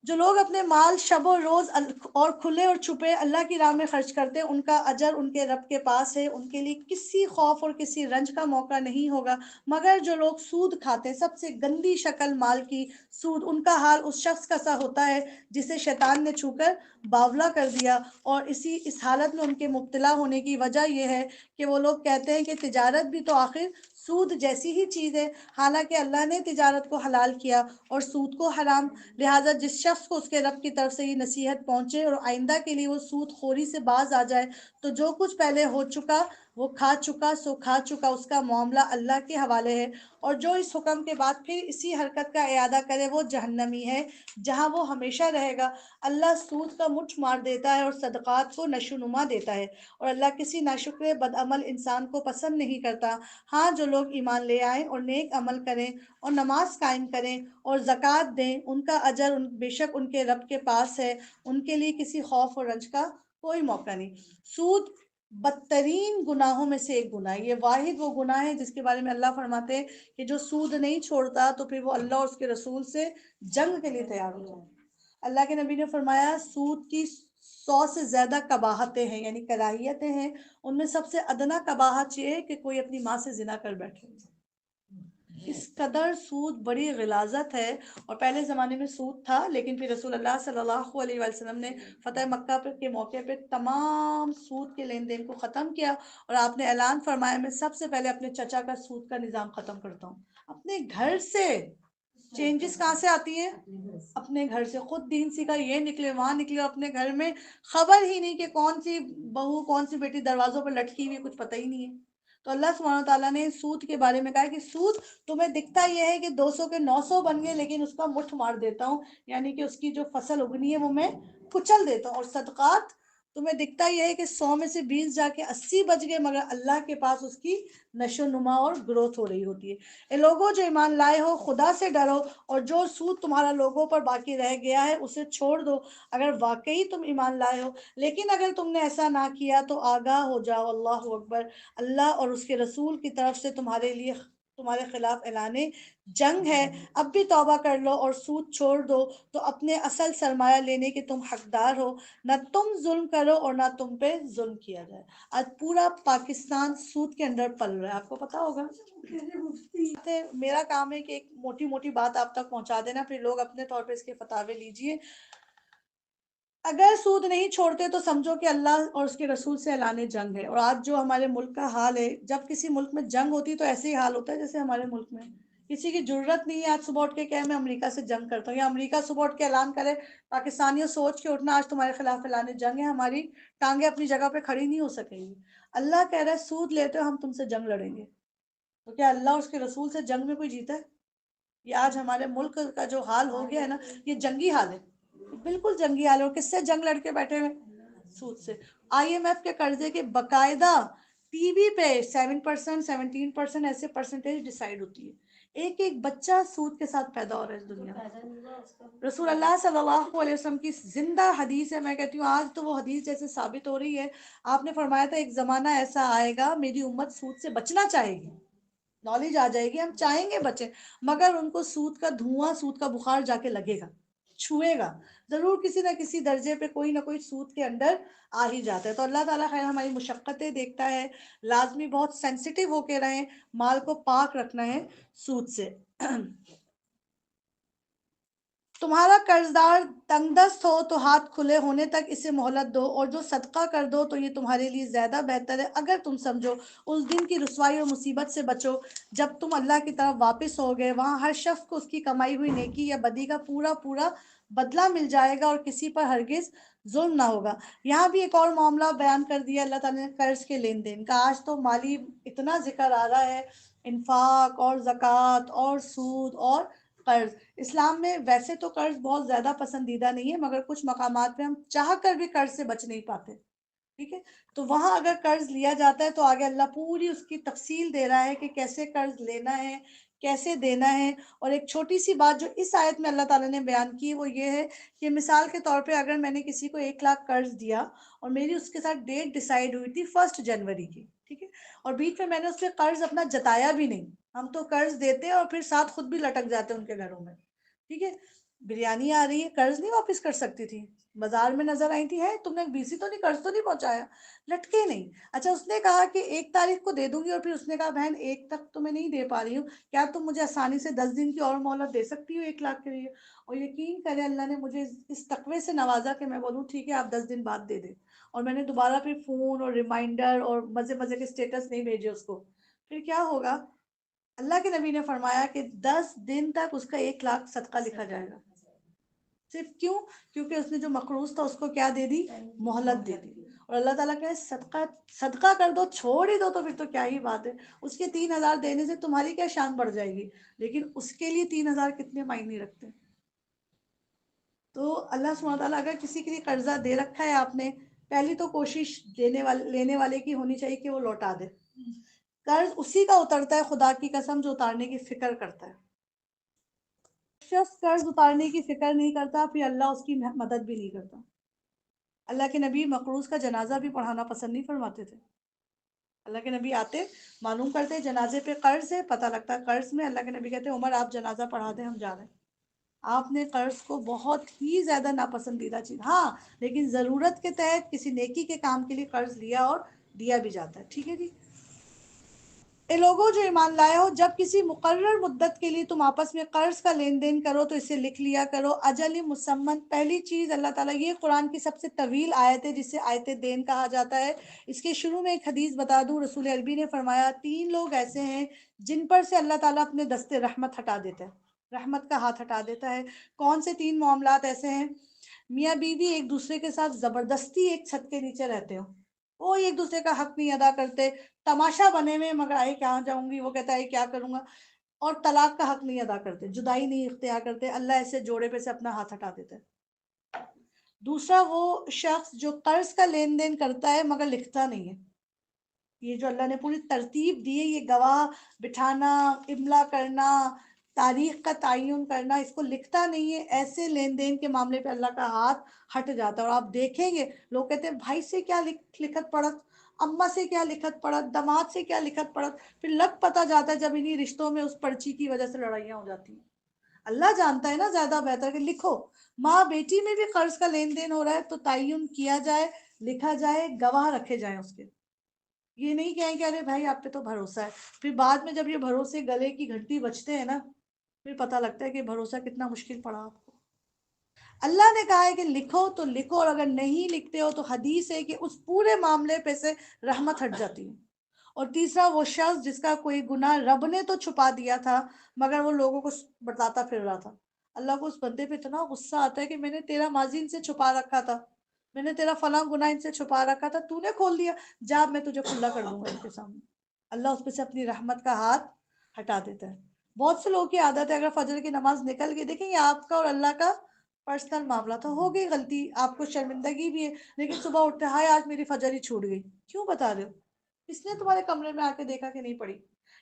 جو لوگ اپنے مال شب و روز اور کھلے اور چھپے اللہ کی راہ میں خرچ کرتے ہیں ان کا اجر ان کے رب کے پاس ہے، ان کے لیے کسی خوف اور کسی رنج کا موقع نہیں ہوگا۔ مگر جو لوگ سود کھاتے ہیں، سب سے گندی شکل مال کی سود، ان کا حال اس شخص کا سا ہوتا ہے جسے شیطان نے چھو کر باولا کر دیا، اور اس حالت میں ان کے مبتلا ہونے کی وجہ یہ ہے کہ وہ لوگ کہتے ہیں کہ تجارت بھی تو آخر سود جیسی ہی چیز ہے، حالانکہ اللہ نے تجارت کو حلال کیا اور سود کو حرام۔ لہٰذا جس شخص کو اس کے رب کی طرف سے یہ نصیحت پہنچے اور آئندہ کے لیے وہ سود خوری سے باز آ جائے تو جو کچھ پہلے ہو چکا وہ کھا چکا سو کھا چکا، اس کا معاملہ اللہ کے حوالے ہے، اور جو اس حکم کے بعد پھر اسی حرکت کا اعادہ کرے وہ جہنمی ہے، جہاں وہ ہمیشہ رہے گا۔ اللہ سود کا مٹھ مار دیتا ہے اور صدقات کو نشو نما دیتا ہے، اور اللہ کسی ناشکر بدعمل انسان کو پسند نہیں کرتا۔ ہاں، جو لوگ ایمان لے آئیں اور نیک عمل کریں اور نماز قائم کریں اور زکوٰۃ دیں، ان کا اجر بے شک ان کے رب کے پاس ہے، ان کے لیے کسی خوف اور رنج کا کوئی موقع نہیں۔ سود بدترین گناہوں میں سے ایک گناہ ہے، یہ واحد وہ گناہ ہے جس کے بارے میں اللہ فرماتے ہیں کہ جو سود نہیں چھوڑتا تو پھر وہ اللہ اور اس کے رسول سے جنگ کے لیے تیار ہو جائے۔ اللہ کے نبی نے فرمایا سود کی 100 سے زیادہ قباحتیں ہیں، یعنی کراہیتیں ہیں، ان میں سب سے ادنا قباحت یہ ہے کہ کوئی اپنی ماں سے زنا کر بیٹھے۔ اس قدر سود بڑی غلاظت ہے، اور پہلے زمانے میں سود تھا، لیکن پھر رسول اللہ صلی اللہ علیہ وسلم نے فتح مکہ کے موقع پہ تمام سود کے لین دین کو ختم کیا، اور آپ نے اعلان فرمایا میں سب سے پہلے اپنے چچا کا سود کا نظام ختم کرتا ہوں۔ اپنے گھر سے چینجز کہاں سے آتی ہیں؟ اپنے گھر سے۔ خود دین سیکھا، یہ نکلے وہاں نکلے، اپنے گھر میں خبر ہی نہیں کہ کون سی بہو کون سی بیٹی دروازوں پر لٹکی ہوئی ہے، کچھ پتہ ہی نہیں ہے۔ تو اللہ سبحانہ تعالیٰ نے سود کے بارے میں کہا کہ سود تمہیں دکھتا یہ ہے کہ 200 کے 900 بن گئے، لیکن اس کا مٹھ مار دیتا ہوں، یعنی کہ اس کی جو فصل اگنی ہے وہ میں کچل دیتا ہوں۔ اور صدقات تمہیں دکھتا یہ ہے کہ 100 میں سے 20 جا کے 80 بچ گئے، مگر اللہ کے پاس اس کی نشو نما اور گروتھ ہو رہی ہوتی ہے۔ اے لوگوں جو ایمان لائے ہو، خدا سے ڈرو، اور جو سود تمہارا لوگوں پر باقی رہ گیا ہے اسے چھوڑ دو، اگر واقعی تم ایمان لائے ہو۔ لیکن اگر تم نے ایسا نہ کیا تو آگاہ ہو جاؤ، اللہ اکبر، اللہ اور اس کے رسول کی طرف سے تمہارے خلاف اعلان جنگ ہے۔ اب بھی توبہ کر لو اور سود چھوڑ دو تو اپنے اصل سرمایہ لینے کے تم حقدار ہو، نہ تم ظلم کرو اور نہ تم پہ ظلم کیا جائے۔ آج پورا پاکستان سود کے اندر پل رہا ہے، آپ کو پتا ہوگا۔ میرا کام ہے کہ ایک موٹی موٹی بات آپ تک پہنچا دینا، پھر لوگ اپنے طور پہ اس کے فتاوے لیجئے۔ اگر سود نہیں چھوڑتے تو سمجھو کہ اللہ اور اس کے رسول سے اعلان جنگ ہے۔ اور آج جو ہمارے ملک کا حال ہے، جب کسی ملک میں جنگ ہوتی تو ایسے ہی حال ہوتا ہے جیسے ہمارے ملک میں۔ کسی کی جرت نہیں ہے آج صبح اٹھ کے کہ میں امریکہ سے جنگ کرتا ہوں، یا امریکہ صبح اٹھ کے اعلان کرے پاکستانیوں سوچ کے اٹھنا آج تمہارے خلاف اعلان جنگ ہے، ہماری ٹانگیں اپنی جگہ پہ کھڑی نہیں ہو سکیں گی۔ اللہ کہہ رہا ہے سود لیتے ہو ہم تم سے جنگ لڑیں گے، تو کیا اللہ اور اس کے رسول سے جنگ میں کوئی جیتا ہے؟ یہ آج ہمارے ملک کا جو حال ہو گیا ہے نا، یہ جنگی حال ہے، بالکل جنگی حال ہے۔ اور کس سے جنگ لڑ کے بیٹھے ہوئے؟ سود سے۔ آئی ایم ایف کے قرضے کے باقاعدہ ٹی وی پہ 7%، 17% ایسے پرسنٹیج ڈیسائیڈ ہوتی ہے۔ ایک ایک بچہ سود کے ساتھ پیدا ہو رہا ہے اس دنیا میں۔ رسول اللہ صلی اللہ علیہ وسلم کی زندہ حدیث ہے، میں کہتی ہوں آج تو وہ حدیث جیسے ثابت ہو رہی ہے۔ آپ نے فرمایا تھا ایک زمانہ ایسا آئے گا میری امت سود سے بچنا چاہے گی، نالج آ جائے گی، ہم چاہیں گے بچے، مگر ان کو سود کا دھواں، سود کا بخار جا کے لگے گا، چھوئے گا ضرور، کسی نہ کسی درجے پہ کوئی نہ کوئی سود کے اندر آ ہی جاتا ہے۔ تو اللہ تعالیٰ خیر ہماری مشقتیں دیکھتا ہے، لازمی بہت سینسیٹیو ہو کے رہیں، مال کو پاک رکھنا ہے سود سے۔ تمہارا قرضدار تنگ دست ہو تو ہاتھ کھلے ہونے تک اسے مہلت دو، اور جو صدقہ کر دو تو یہ تمہارے لیے زیادہ بہتر ہے اگر تم سمجھو۔ اس دن کی رسوائی اور مصیبت سے بچو جب تم اللہ کی طرف واپس ہو گئے، وہاں ہر شخص کو اس کی کمائی ہوئی نیکی یا بدی کا پورا پورا بدلہ مل جائے گا، اور کسی پر ہرگز ظلم نہ ہوگا۔ یہاں بھی ایک اور معاملہ بیان کر دیا اللہ تعالیٰ نے، قرض کے لین دین کا۔ آج تو مالی اتنا ذکر آ رہا ہے، انفاق اور زکوٰۃ اور سود اور قرض۔ اسلام میں ویسے تو قرض بہت زیادہ پسندیدہ نہیں ہے، مگر کچھ مقامات پہ ہم چاہ کر بھی قرض سے بچ نہیں پاتے، ٹھیک ہے؟ تو وہاں اگر قرض لیا جاتا ہے تو آگے اللہ پوری اس کی تفصیل دے رہا ہے کہ کیسے قرض لینا ہے، کیسے دینا ہے۔ اور ایک چھوٹی سی بات جو اس آیت میں اللہ تعالیٰ نے بیان کی وہ یہ ہے کہ مثال کے طور پہ اگر میں نے کسی کو 1 لاکھ قرض دیا اور میری اس کے ساتھ ڈیٹ ڈیسائیڈ ہوئی تھی 1 جنوری کی، ٹھیک ہے، اور بیچ میں نے اس پہ قرض اپنا جتایا بھی نہیں، ہم تو قرض دیتے اور پھر ساتھ خود بھی لٹک جاتے ان کے گھروں میں، ٹھیک ہے، بریانی آ رہی ہے قرض نہیں واپس کر سکتی تھی، بازار میں نظر آئی تھی، ہے تم نے بیسی تو نہیں، قرض تو نہیں پہنچایا، لٹکے نہیں۔ اچھا اس نے کہا کہ 1 تاریخ کو دے دوں گی، اور پھر اس نے کہا بہن 1 تک تو میں نہیں دے پا رہی ہوں، کیا تم مجھے آسانی سے 10 دن کی اور مہلت دے سکتی ہو 1 لاکھ کے لیے؟ اور یقین کرے اللہ نے مجھے اس تقوی سے نوازا کہ میں بولوں ٹھیک ہے آپ 10 دن بعد دے دیں، اور میں نے دوبارہ پھر فون اور ریمائنڈر اور مزے مزے کے اسٹیٹس نہیں بھیجے اس کو۔ پھر کیا ہوگا؟ اللہ کے نبی نے فرمایا کہ 10 دن تک اس کا 1 لاکھ صدقہ لکھا جائے گا، صرف کیوں؟ کیونکہ اس نے جو مقروض تھا اس کو کیا دے دی؟ مہلت دے دی. اور اللہ تعالیٰ کہے صدقہ کر دو، چھوڑ ہی دو تو پھر تو کیا ہی بات ہے. اس کے 3,000 دینے سے تمہاری کیا شان بڑھ جائے گی، لیکن اس کے لیے 3,000 کتنے معنی رکھتے ہیں. تو اللہ سبحانہ تعالیٰ اگر کسی کے لیے قرضہ دے رکھا ہے آپ نے، پہلی تو کوشش لینے والے کی ہونی چاہیے کہ وہ لوٹا دے. قرض اسی کا اترتا ہے خدا کی قسم جو اتارنے کی فکر کرتا ہے. شخص قرض اتارنے کی فکر نہیں کرتا پھر اللہ اس کی مدد بھی نہیں کرتا. اللہ کے نبی مقروض کا جنازہ بھی پڑھانا پسند نہیں فرماتے تھے. اللہ کے نبی آتے، معلوم کرتے جنازے پہ قرض ہے، پتہ لگتا قرض میں، اللہ کے نبی کہتے عمر آپ جنازہ پڑھا دیں، ہم جا رہے ہیں. آپ نے قرض کو بہت ہی زیادہ ناپسندیدہ چیز، ہاں لیکن ضرورت کے تحت کسی نیکی کے کام کے لیے قرض لیا اور دیا بھی جاتا ہے. ٹھیک ہے جی. اے لوگوں جو ایمان لائے ہو، جب کسی مقرر مدت کے لیے تم آپس میں قرض کا لین دین کرو تو اسے لکھ لیا کرو اجل مسمن. پہلی چیز اللہ تعالیٰ، یہ قرآن کی سب سے طویل آیت ہے جسے آیت دین کہا جاتا ہے. اس کے شروع میں ایک حدیث بتا دوں، رسول عربی نے فرمایا 3 لوگ ایسے ہیں جن پر سے اللہ تعالیٰ اپنے دستے رحمت ہٹا دیتا ہے، رحمت کا ہاتھ ہٹا دیتا ہے. کون سے 3 معاملات ایسے ہیں؟ میاں بیوی ایک دوسرے کے ساتھ زبردستی ایک چھت کے نیچے رہتے ہو، وہ ایک دوسرے کا حق نہیں ادا کرتے، تماشا بنے ہوئے مگر آئے کہاں جاؤں گی، وہ کہتا ہے کیا کروں گا، اور طلاق کا حق نہیں ادا کرتے، جدائی نہیں اختیار کرتے. اللہ ایسے جوڑے پہ سے اپنا ہاتھ ہٹا دیتا ہے. دوسرا وہ شخص جو قرض کا لین دین کرتا ہے مگر لکھتا نہیں ہے. یہ جو اللہ نے پوری ترتیب دی ہے، یہ گواہ بٹھانا، املا کرنا، تاریخ کا تعین کرنا، اس کو لکھتا نہیں ہے، ایسے لین دین کے معاملے پہ اللہ کا ہاتھ ہٹ جاتا ہے. اور آپ دیکھیں گے لوگ کہتے ہیں بھائی سے کیا لکھت پڑت، اماں سے کیا لکھت پڑت، داماد سے کیا لکھت پڑت، پھر لگ پتہ جاتا ہے جب انہی رشتوں میں اس پرچی کی وجہ سے لڑائیاں ہو جاتی ہیں. اللہ جانتا ہے نا زیادہ بہتر کہ لکھو. ماں بیٹی میں بھی قرض کا لین دین ہو رہا ہے تو تعین کیا جائے، لکھا جائے، گواہ رکھے جائیں اس کے. یہ نہیں کہیں کہ ارے بھائی آپ پہ تو بھروسہ ہے، پھر بعد میں جب یہ بھروسے گلے کی گھنٹی بجتے ہیں نا، پھر پتہ لگتا ہے کہ بھروسہ کتنا مشکل پڑا آپ کو. اللہ نے کہا ہے کہ لکھو تو لکھو، اور اگر نہیں لکھتے ہو تو حدیث ہے کہ اس پورے معاملے پہ سے رحمت ہٹ جاتی ہے. اور تیسرا وہ شخص جس کا کوئی گناہ رب نے تو چھپا دیا تھا مگر وہ لوگوں کو بتاتا پھر رہا تھا. اللہ کو اس بندے پہ اتنا غصہ آتا ہے کہ میں نے تیرا ماضی ان سے چھپا رکھا تھا، میں نے تیرا فلاں گناہ ان سے چھپا رکھا تھا، تو نے کھول دیا، جا میں تجھے کھلا کر دوں گا ان کے سامنے. اللہ اس پہ سے اپنی رحمت کا ہاتھ ہٹا دیتا ہے. بہت سے لوگوں کی عادت ہے اگر فجر کی نماز نکل گئی، دیکھیں یہ آپ کا اور اللہ کا پرسنل معاملہ تھا، ہو گئی غلطی، آپ کو شرمندگی بھی ہے، لیکن صبح اٹھتے ہائے آج میری فجر ہی چھوٹ گئی. کیوں بتا رہے ہو؟ اس نے تمہارے کمرے میں آ کے دیکھا کہ نہیں پڑی،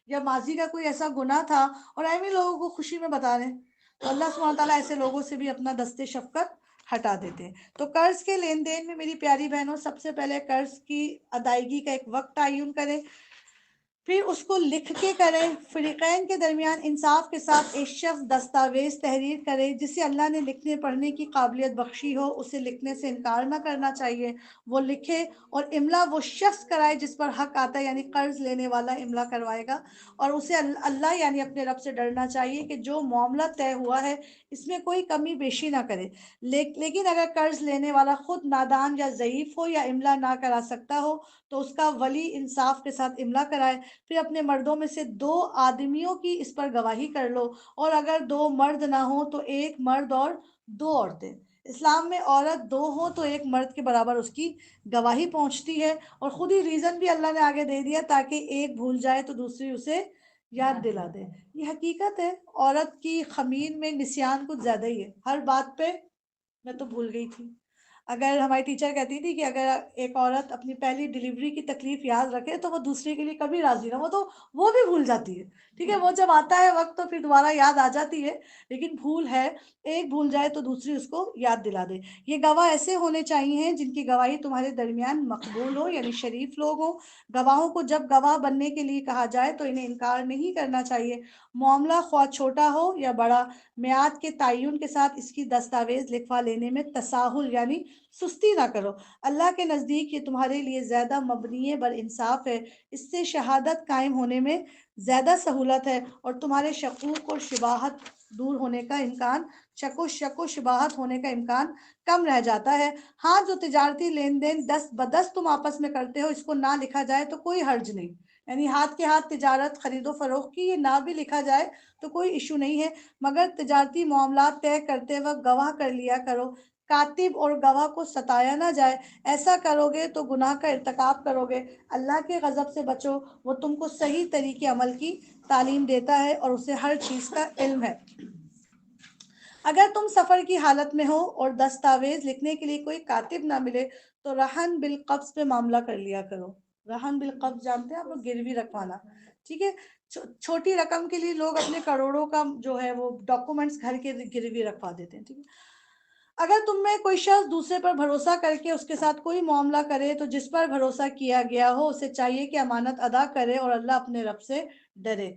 یا ماضی کا کوئی ایسا گناہ تھا اور ایویں لوگوں کو خوشی میں بتا رہے ہیں. تو اللہ سبحانہ تعالیٰ ایسے لوگوں سے بھی اپنا دستے شفقت ہٹا دیتے ہیں. تو قرض کے لین دین میں میری پیاری بہنوں، سب سے پہلے قرض کی ادائیگی کا ایک وقت تعین کریں، پھر اس کو لکھ کے کریں. فریقین کے درمیان انصاف کے ساتھ ایک شخص دستاویز تحریر کرے جسے اللہ نے لکھنے پڑھنے کی قابلیت بخشی ہو، اسے لکھنے سے انکار نہ کرنا چاہیے، وہ لکھے. اور املا وہ شخص کرائے جس پر حق آتا ہے، یعنی قرض لینے والا املا کروائے گا. اور اسے اللہ یعنی اپنے رب سے ڈرنا چاہیے کہ جو معاملہ طے ہوا ہے اس میں کوئی کمی بیشی نہ کرے. لیکن اگر قرض لینے والا خود نادان یا ضعیف ہو یا املا نہ کرا سکتا ہو تو اس کا ولی انصاف کے ساتھ املا کرائے. پھر اپنے مردوں میں سے 2 آدمیوں کی اس پر گواہی کر لو، اور اگر 2 مرد نہ ہوں تو 1 مرد اور 2 عورتیں. اسلام میں عورت 2 ہو تو 1 مرد کے برابر اس کی گواہی پہنچتی ہے. اور خود ہی ریزن بھی اللہ نے آگے دے دیا تاکہ ایک بھول جائے تو دوسری اسے یاد دلا دے. یہ حقیقت ہے، عورت کی خمین میں نسیان کچھ زیادہ ہی ہے. ہر بات پہ میں تو بھول گئی تھی. اگر ہماری ٹیچر کہتی تھی کہ اگر ایک عورت اپنی پہلی ڈلیوری کی تکلیف یاد رکھے تو وہ دوسرے کے لیے کبھی راضی نہ، وہ بھی بھول جاتی ہے. ٹھیک ہے، وہ جب آتا ہے وقت تو پھر دوبارہ یاد آ جاتی ہے، لیکن بھول ہے، ایک بھول جائے تو دوسری اس کو یاد دلا دے. یہ گواہ ایسے ہونے چاہیے جن کی گواہی تمہارے درمیان مقبول ہو، یعنی شریف لوگ ہوں. گواہوں کو جب گواہ بننے کے لیے کہا جائے تو انہیں انکار نہیں کرنا چاہیے، معاملہ خواہ چھوٹا ہو یا بڑا. میعاد کے تعین کے ساتھ اس کی دستاویز لکھوا لینے میں تساہل یعنی سستی نہ کرو. اللہ کے نزدیک یہ تمہارے لیے زیادہ مبنی بر انصاف ہے، اس سے شہادت قائم ہونے میں زیادہ سہولت ہے اور تمہارے شکوک اور شبہات دور ہونے کا امکان، شک و شبہات ہونے کا امکان کم رہ جاتا ہے. ہاں جو تجارتی لین دین دست بدست تم آپس میں کرتے ہو اس کو نہ لکھا جائے تو کوئی حرج نہیں، یعنی ہاتھ کے ہاتھ تجارت خرید و فروخت کی یہ نہ بھی لکھا جائے تو کوئی ایشو نہیں ہے، مگر تجارتی معاملات طے کرتے وقت گواہ کر لیا کرو، کاتب اور گواہ کو ستایا نہ جائے، ایسا کرو گے تو گناہ کا ارتکاب کرو گے، اللہ کے غضب سے بچو، وہ تم کو صحیح طریقے عمل کی تعلیم دیتا ہے اور اسے ہر چیز کا علم ہے۔ اگر تم سفر کی حالت میں ہو اور دستاویز لکھنے کے لیے کوئی کاتب نہ ملے تو رہن بالقبض پہ معاملہ کر لیا کرو۔ رہن بالقبض جانتے ہیں آپ لوگ، گروی رکھوانا، ٹھیک ہے؟ چھوٹی رقم کے لیے لوگ اپنے کروڑوں کا جو ہے وہ ڈاکومنٹس گھر کے گروی رکھوا دیتے ہیں، ٹھیک ہے؟ اگر تم میں کوئی شخص دوسرے پر بھروسہ کر کے اس کے ساتھ کوئی معاملہ کرے تو جس پر بھروسہ کیا گیا ہو اسے چاہیے کہ امانت ادا کرے اور اللہ اپنے رب سے ڈرے،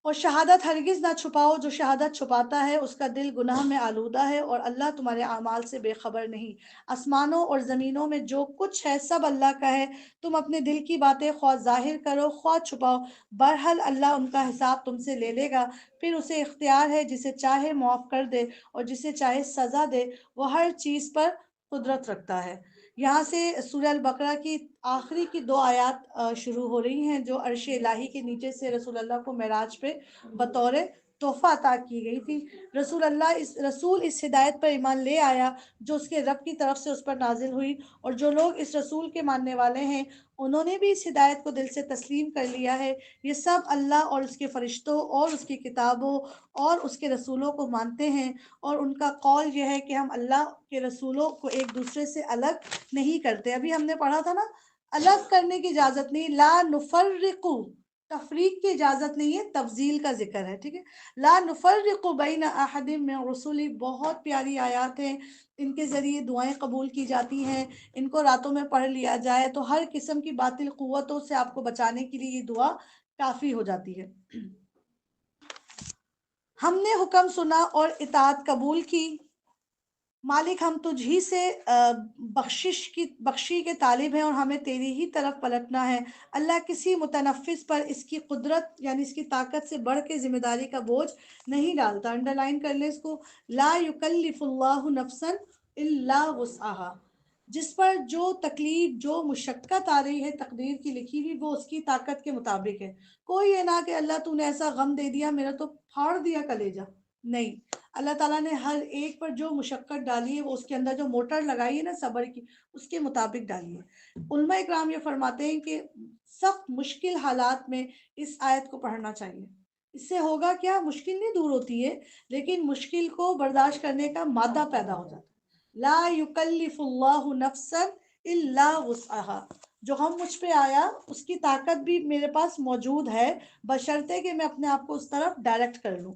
اور شہادت ہرگز نہ چھپاؤ، جو شہادت چھپاتا ہے اس کا دل گناہ میں آلودہ ہے اور اللہ تمہارے اعمال سے بے خبر نہیں۔ آسمانوں اور زمینوں میں جو کچھ ہے سب اللہ کا ہے، تم اپنے دل کی باتیں خواہ ظاہر کرو خواہ چھپاؤ، بہرحال اللہ ان کا حساب تم سے لے لے گا، پھر اسے اختیار ہے جسے چاہے معاف کر دے اور جسے چاہے سزا دے، وہ ہر چیز پر قدرت رکھتا ہے۔ یہاں سے سورہ البقرہ کی آخری کی 2 آیات شروع ہو رہی ہیں جو عرش الہی کے نیچے سے رسول اللہ کو معراج پہ بطور تحفہ عطا کی گئی تھی۔ رسول اس ہدایت پر ایمان لے آیا جو اس کے رب کی طرف سے اس پر نازل ہوئی، اور جو لوگ اس رسول کے ماننے والے ہیں انہوں نے بھی اس ہدایت کو دل سے تسلیم کر لیا ہے۔ یہ سب اللہ اور اس کے فرشتوں اور اس کی کتابوں اور اس کے رسولوں کو مانتے ہیں، اور ان کا قول یہ ہے کہ ہم اللہ کے رسولوں کو ایک دوسرے سے الگ نہیں کرتے۔ ابھی ہم نے پڑھا تھا نا، الگ کرنے کی اجازت نہیں، لا نفرق، تفریق کی اجازت نہیں ہے، تفضیل کا ذکر ہے، ٹھیک ہے؟ لا نفرق بین احد من رسولی، بہت پیاری آیات ہیں، ان کے ذریعے دعائیں قبول کی جاتی ہیں، ان کو راتوں میں پڑھ لیا جائے تو ہر قسم کی باطل قوتوں سے آپ کو بچانے کے لیے یہ دعا کافی ہو جاتی ہے۔ ہم نے حکم سنا اور اطاعت قبول کی، مالک ہم تجھ ہی سے بخشی کے طالب ہیں اور ہمیں تیری ہی طرف پلٹنا ہے۔ اللہ کسی متنفس پر اس کی قدرت یعنی اس کی طاقت سے بڑھ کے ذمہ داری کا بوجھ نہیں ڈالتا۔ انڈر لائن کر لیں اس کو، لا یکلف اللہ نفسا الا وسعها، جس پر جو تکلیف جو مشقت آ رہی ہے تقدیر کی لکھی ہوئی وہ اس کی طاقت کے مطابق ہے۔ کوئی یہ نہ کہ اللہ تو نے ایسا غم دے دیا میرا تو پھاڑ دیا کلیجہ، نہیں، اللہ تعالیٰ نے ہر ایک پر جو مشقت ڈالی ہے وہ اس کے اندر جو موٹر لگائی ہے نا صبر کی، اس کے مطابق ڈالی ہے۔ علماء اکرام یہ فرماتے ہیں کہ سخت مشکل حالات میں اس آیت کو پڑھنا چاہیے۔ اس سے ہوگا کیا، مشکل نہیں دور ہوتی ہے لیکن مشکل کو برداشت کرنے کا مادہ پیدا ہو جاتا ہے۔ لا یکلف اللہ نفسا الا وسعها، جو ہم مجھ پہ آیا اس کی طاقت بھی میرے پاس موجود ہے، بشرطے کہ میں اپنے آپ کو اس طرف ڈائریکٹ کر لوں۔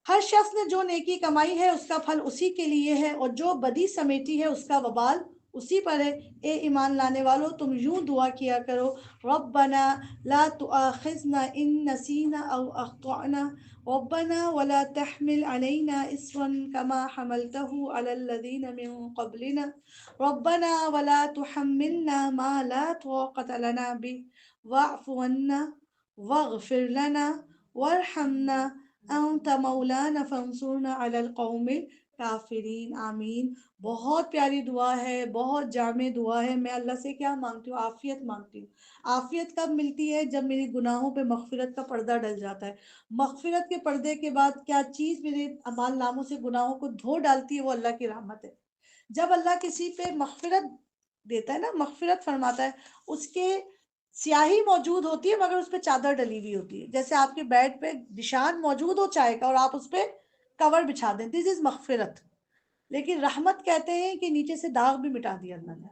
ہر شخص نے جو نیکی کمائی ہے اس کا پھل اسی کے لیے ہے اور جو بدی سمیٹی ہے اس کا وبال اسی پر ہے۔ اے ایمان لانے والو تم یوں دعا کیا کرو، ربنا لا تؤاخذنا ان نسینا او اخطأنا ربنا ولا تحمل علينا اصرا كما حملته على الذين من قبلنا ربنا ولا تحملنا ما لا طاقة لنا به واعف عنا واغفر لنا وارحمنا انت مولانا فانصرنا علی القوم الکافرین، آمین۔ بہت پیاری دعا ہے، بہت جامع دعا ہے۔ میں اللہ سے کیا مانگتی ہوں، عافیت مانگتی ہوں۔ عافیت کب ملتی ہے، جب میری گناہوں پہ مغفرت کا پردہ ڈل جاتا ہے۔ مغفرت کے پردے کے بعد کیا چیز میرے اعمال ناموں سے گناہوں کو دھو ڈالتی ہے، وہ اللہ کی رحمت ہے۔ جب اللہ کسی پہ مغفرت دیتا ہے نا، مغفرت فرماتا ہے، اس کے سیاہی موجود ہوتی ہے مگر اس پہ چادر ڈلی ہوئی ہوتی ہے، جیسے آپ کے بیڈ پہ نشان موجود ہو چائے کا اور آپ اس پہ کور بچھا دیں، دس از مغفرت۔ لیکن رحمت کہتے ہیں کہ نیچے سے داغ بھی مٹا دیا اللہ نے۔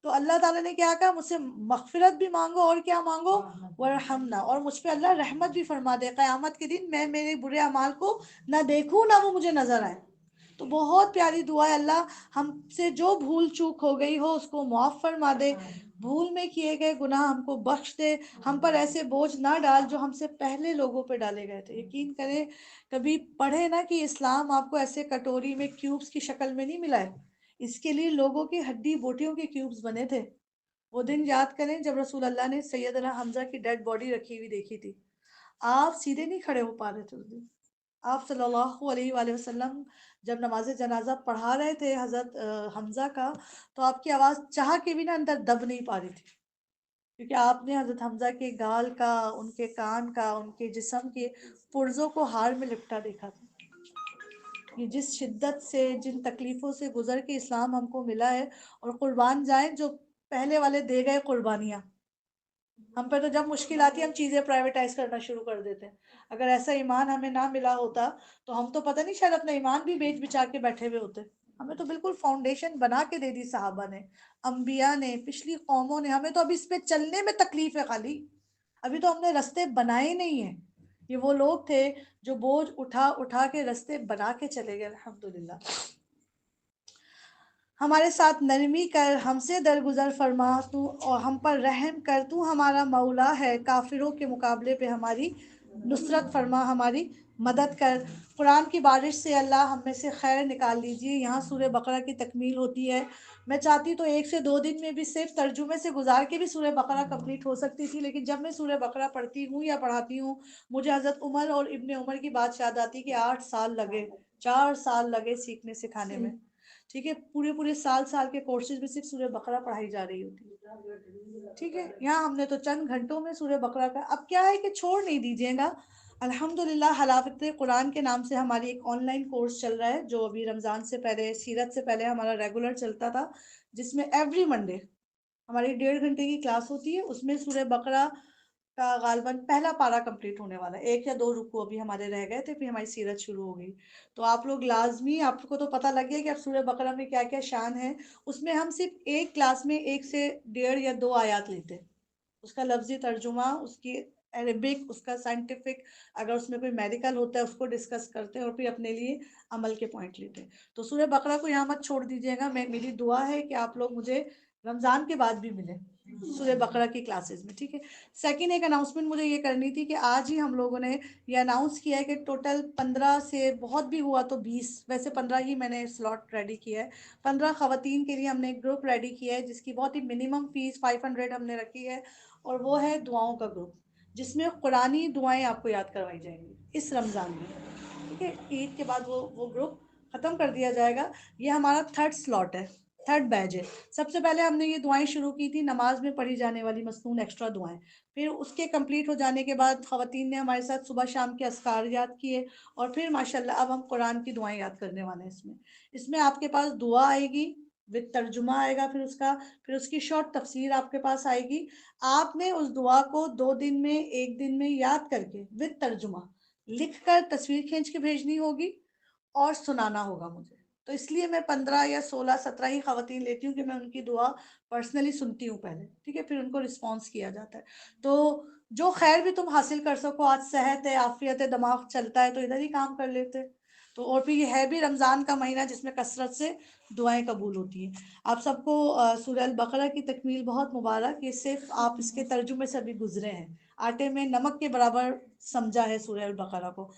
تو اللہ تعالیٰ نے کیا کہا، مجھ سے مغفرت بھی مانگو اور کیا مانگو، ورحمنا، اور مجھ پہ اللہ رحمت بھی فرما دے، قیامت کے دن میں میرے برے اعمال کو نہ دیکھوں نہ وہ مجھے نظر آئے۔ تو بہت پیاری دعا ہے، اللہ ہم سے جو بھول چوک ہو گئی ہو اس کو معاف فرما دے، بھول میں کیے گئے گناہ ہم کو بخش دے، ہم پر ایسے بوجھ نہ ڈال جو ہم سے پہلے لوگوں پہ ڈالے گئے تھے۔ یقین کریں کبھی پڑھے نا کہ اسلام آپ کو ایسے کٹوری میں کیوبز کی شکل میں نہیں ملا ہے، اس کے لیے لوگوں کی ہڈی بوٹیوں کے کیوبز بنے تھے۔ وہ دن یاد کریں جب رسول اللہ نے سیدنا حمزہ کی ڈیڈ باڈی رکھی ہوئی دیکھی تھی، آپ سیدھے نہیں کھڑے ہو پا رہے تھے اس دن۔ آپ صلی اللہ علیہ وآلہ وسلم جب نماز جنازہ پڑھا رہے تھے حضرت حمزہ کا، تو آپ کی آواز چاہ کے بھی نا اندر دب نہیں پا رہی تھی، کیونکہ آپ نے حضرت حمزہ کے گال کا، ان کے کان کا، ان کے جسم کے پرزوں کو ہار میں لپٹا دیکھا تھا. یہ جس شدت سے، جن تکلیفوں سے گزر کے اسلام ہم کو ملا ہے، اور قربان جائیں جو پہلے والے دے گئے قربانیاں. ہم پہ تو جب مشکل آتی ہے ہم چیزیں پرائیویٹائز کرنا شروع کر دیتے ہیں. اگر ایسا ایمان ہمیں نہ ملا ہوتا تو ہم تو پتہ نہیں شاید اپنا ایمان بھی بیچ بچا کے بیٹھے ہوئے ہوتے. ہمیں تو بالکل فاؤنڈیشن بنا کے دے دی صحابہ نے، انبیاء نے، پچھلی قوموں نے. ہمیں تو ابھی اس پہ چلنے میں تکلیف ہے خالی، ابھی تو ہم نے رستے بنائے نہیں ہیں. یہ وہ لوگ تھے جو بوجھ اٹھا اٹھا کے رستے بنا کے چلے گئے. الحمدللہ. ہمارے ساتھ نرمی کر، ہم سے درگزر فرما تو، اور ہم پر رحم کر. تو ہمارا مولا ہے، کافروں کے مقابلے پہ ہماری نصرت فرما، ہماری مدد کر. قرآن کی بارش سے اللہ ہم میں سے خیر نکال لیجیے. یہاں سورہ بقرہ کی تکمیل ہوتی ہے. میں چاہتی تو 1 سے 2 دن میں بھی صرف ترجمے سے گزار کے بھی سورہ بقرہ کمپلیٹ ہو سکتی تھی، لیکن جب میں سورہ بقرہ پڑھتی ہوں یا پڑھاتی ہوں مجھے حضرت عمر اور ابن عمر کی بات یاد آتی کہ 8 سال لگے، 4 سال لگے سیکھنے سکھانے میں. ٹھیک ہے، پورے پورے سال کے کورسز میں صرف سورہ بقرہ پڑھائی جا رہی ہوتی ہے. ٹھیک ہے، یہاں ہم نے تو چند گھنٹوں میں سورہ بقرہ کا. اب کیا ہے کہ چھوڑ نہیں دیجیے گا. الحمدللہ حلاوت قرآن کے نام سے ہماری ایک آن لائن کورس چل رہا ہے، جو ابھی رمضان سے پہلے، سیرت سے پہلے ہمارا ریگولر چلتا تھا، جس میں ایوری منڈے ہماری 1.5 گھنٹے کی کلاس ہوتی ہے. اس میں سورہ بقرہ کا غالباً پہلا پارا کمپلیٹ ہونے والا ہے. 1 یا 2 رکوع ابھی ہمارے رہ گئے تھے، پھر ہماری سیرت شروع ہو گئی. تو آپ لوگ لازمی، آپ کو تو پتہ لگ گیا کہ اب سورہ بقرہ میں کیا کیا شان ہے. اس میں ہم صرف ایک کلاس میں 1 سے 1.5 یا 2 آیات لیتے ہیں. اس کا لفظی ترجمہ، اس کی عربک، اس کا سائنٹیفک، اگر اس میں کوئی میڈیکل ہوتا ہے اس کو ڈسکس کرتے ہیں، اور پھر اپنے لیے عمل کے پوائنٹ لیتے ہیں. تو سورہ بقرہ کو یہاں مت چھوڑ دیجیے گا. میری دعا ہے کہ آپ لوگ مجھے رمضان کے بعد بھی ملیں سورہ بقرہ کی کلاسز میں. ٹھیک ہے. سیکنڈ ایک اناؤنسمنٹ مجھے یہ کرنی تھی کہ آج ہی ہم لوگوں نے یہ اناؤنس کیا ہے کہ ٹوٹل 15 سے بہت بھی ہوا تو 20، ویسے 15 ہی میں نے سلاٹ ریڈی کیا ہے. 15 خواتین کے لیے ہم نے ایک گروپ ریڈی کیا ہے، جس کی بہت ہی منیمم فیس 500 ہم نے رکھی ہے. اور وہ ہے دعاؤں کا گروپ، جس میں قرآنی دعائیں آپ کو یاد کروائی جائیں گی اس رمضان میں. ٹھیک ہے، عید کے بعد وہ گروپ ختم کر دیا جائے گا. یہ ہمارا 3rd سلاٹ ہے، 3rd بیچ ہے. سب سے پہلے ہم نے یہ دعائیں شروع کی تھی، نماز میں پڑھی جانے والی مسنون ایکسٹرا دعائیں. پھر اس کے کمپلیٹ ہو جانے کے بعد خواتین نے ہمارے ساتھ صبح شام کے اذکار یاد کیے. اور پھر ماشاءاللہ اب ہم قرآن کی دعائیں یاد کرنے والے ہیں. اس میں آپ کے پاس دعا آئے گی وتھ ترجمہ آئے گا، پھر اس کی شارٹ تفسیر آپ کے پاس آئے گی. آپ نے اس دعا کو 2 دن میں، 1 دن میں یاد کر کے وتھ ترجمہ لکھ کر تصویر کھینچ کے بھیجنی ہوگی اور سنانا ہوگا مجھے. تو اس لیے میں 15 یا 16 17 ہی خواتین لیتی ہوں کہ میں ان کی دعا پرسنلی سنتی ہوں پہلے. ٹھیک ہے، پھر ان کو رسپانس کیا جاتا ہے. تو جو خیر بھی تم حاصل کر سکو، آج صحت ہے، عافیت ہے، دماغ چلتا ہے، تو ادھر ہی کام کر لیتے. تو اور پھر یہ ہے بھی رمضان کا مہینہ جس میں کثرت سے دعائیں قبول ہوتی ہیں. آپ سب کو سورہ البقرہ کی تکمیل بہت مبارک. یہ صرف آپ اس کے ترجمے سے بھی گزرے ہیں، آٹے میں نمک کے برابر سمجھا ہے سورہ البقرہ کو.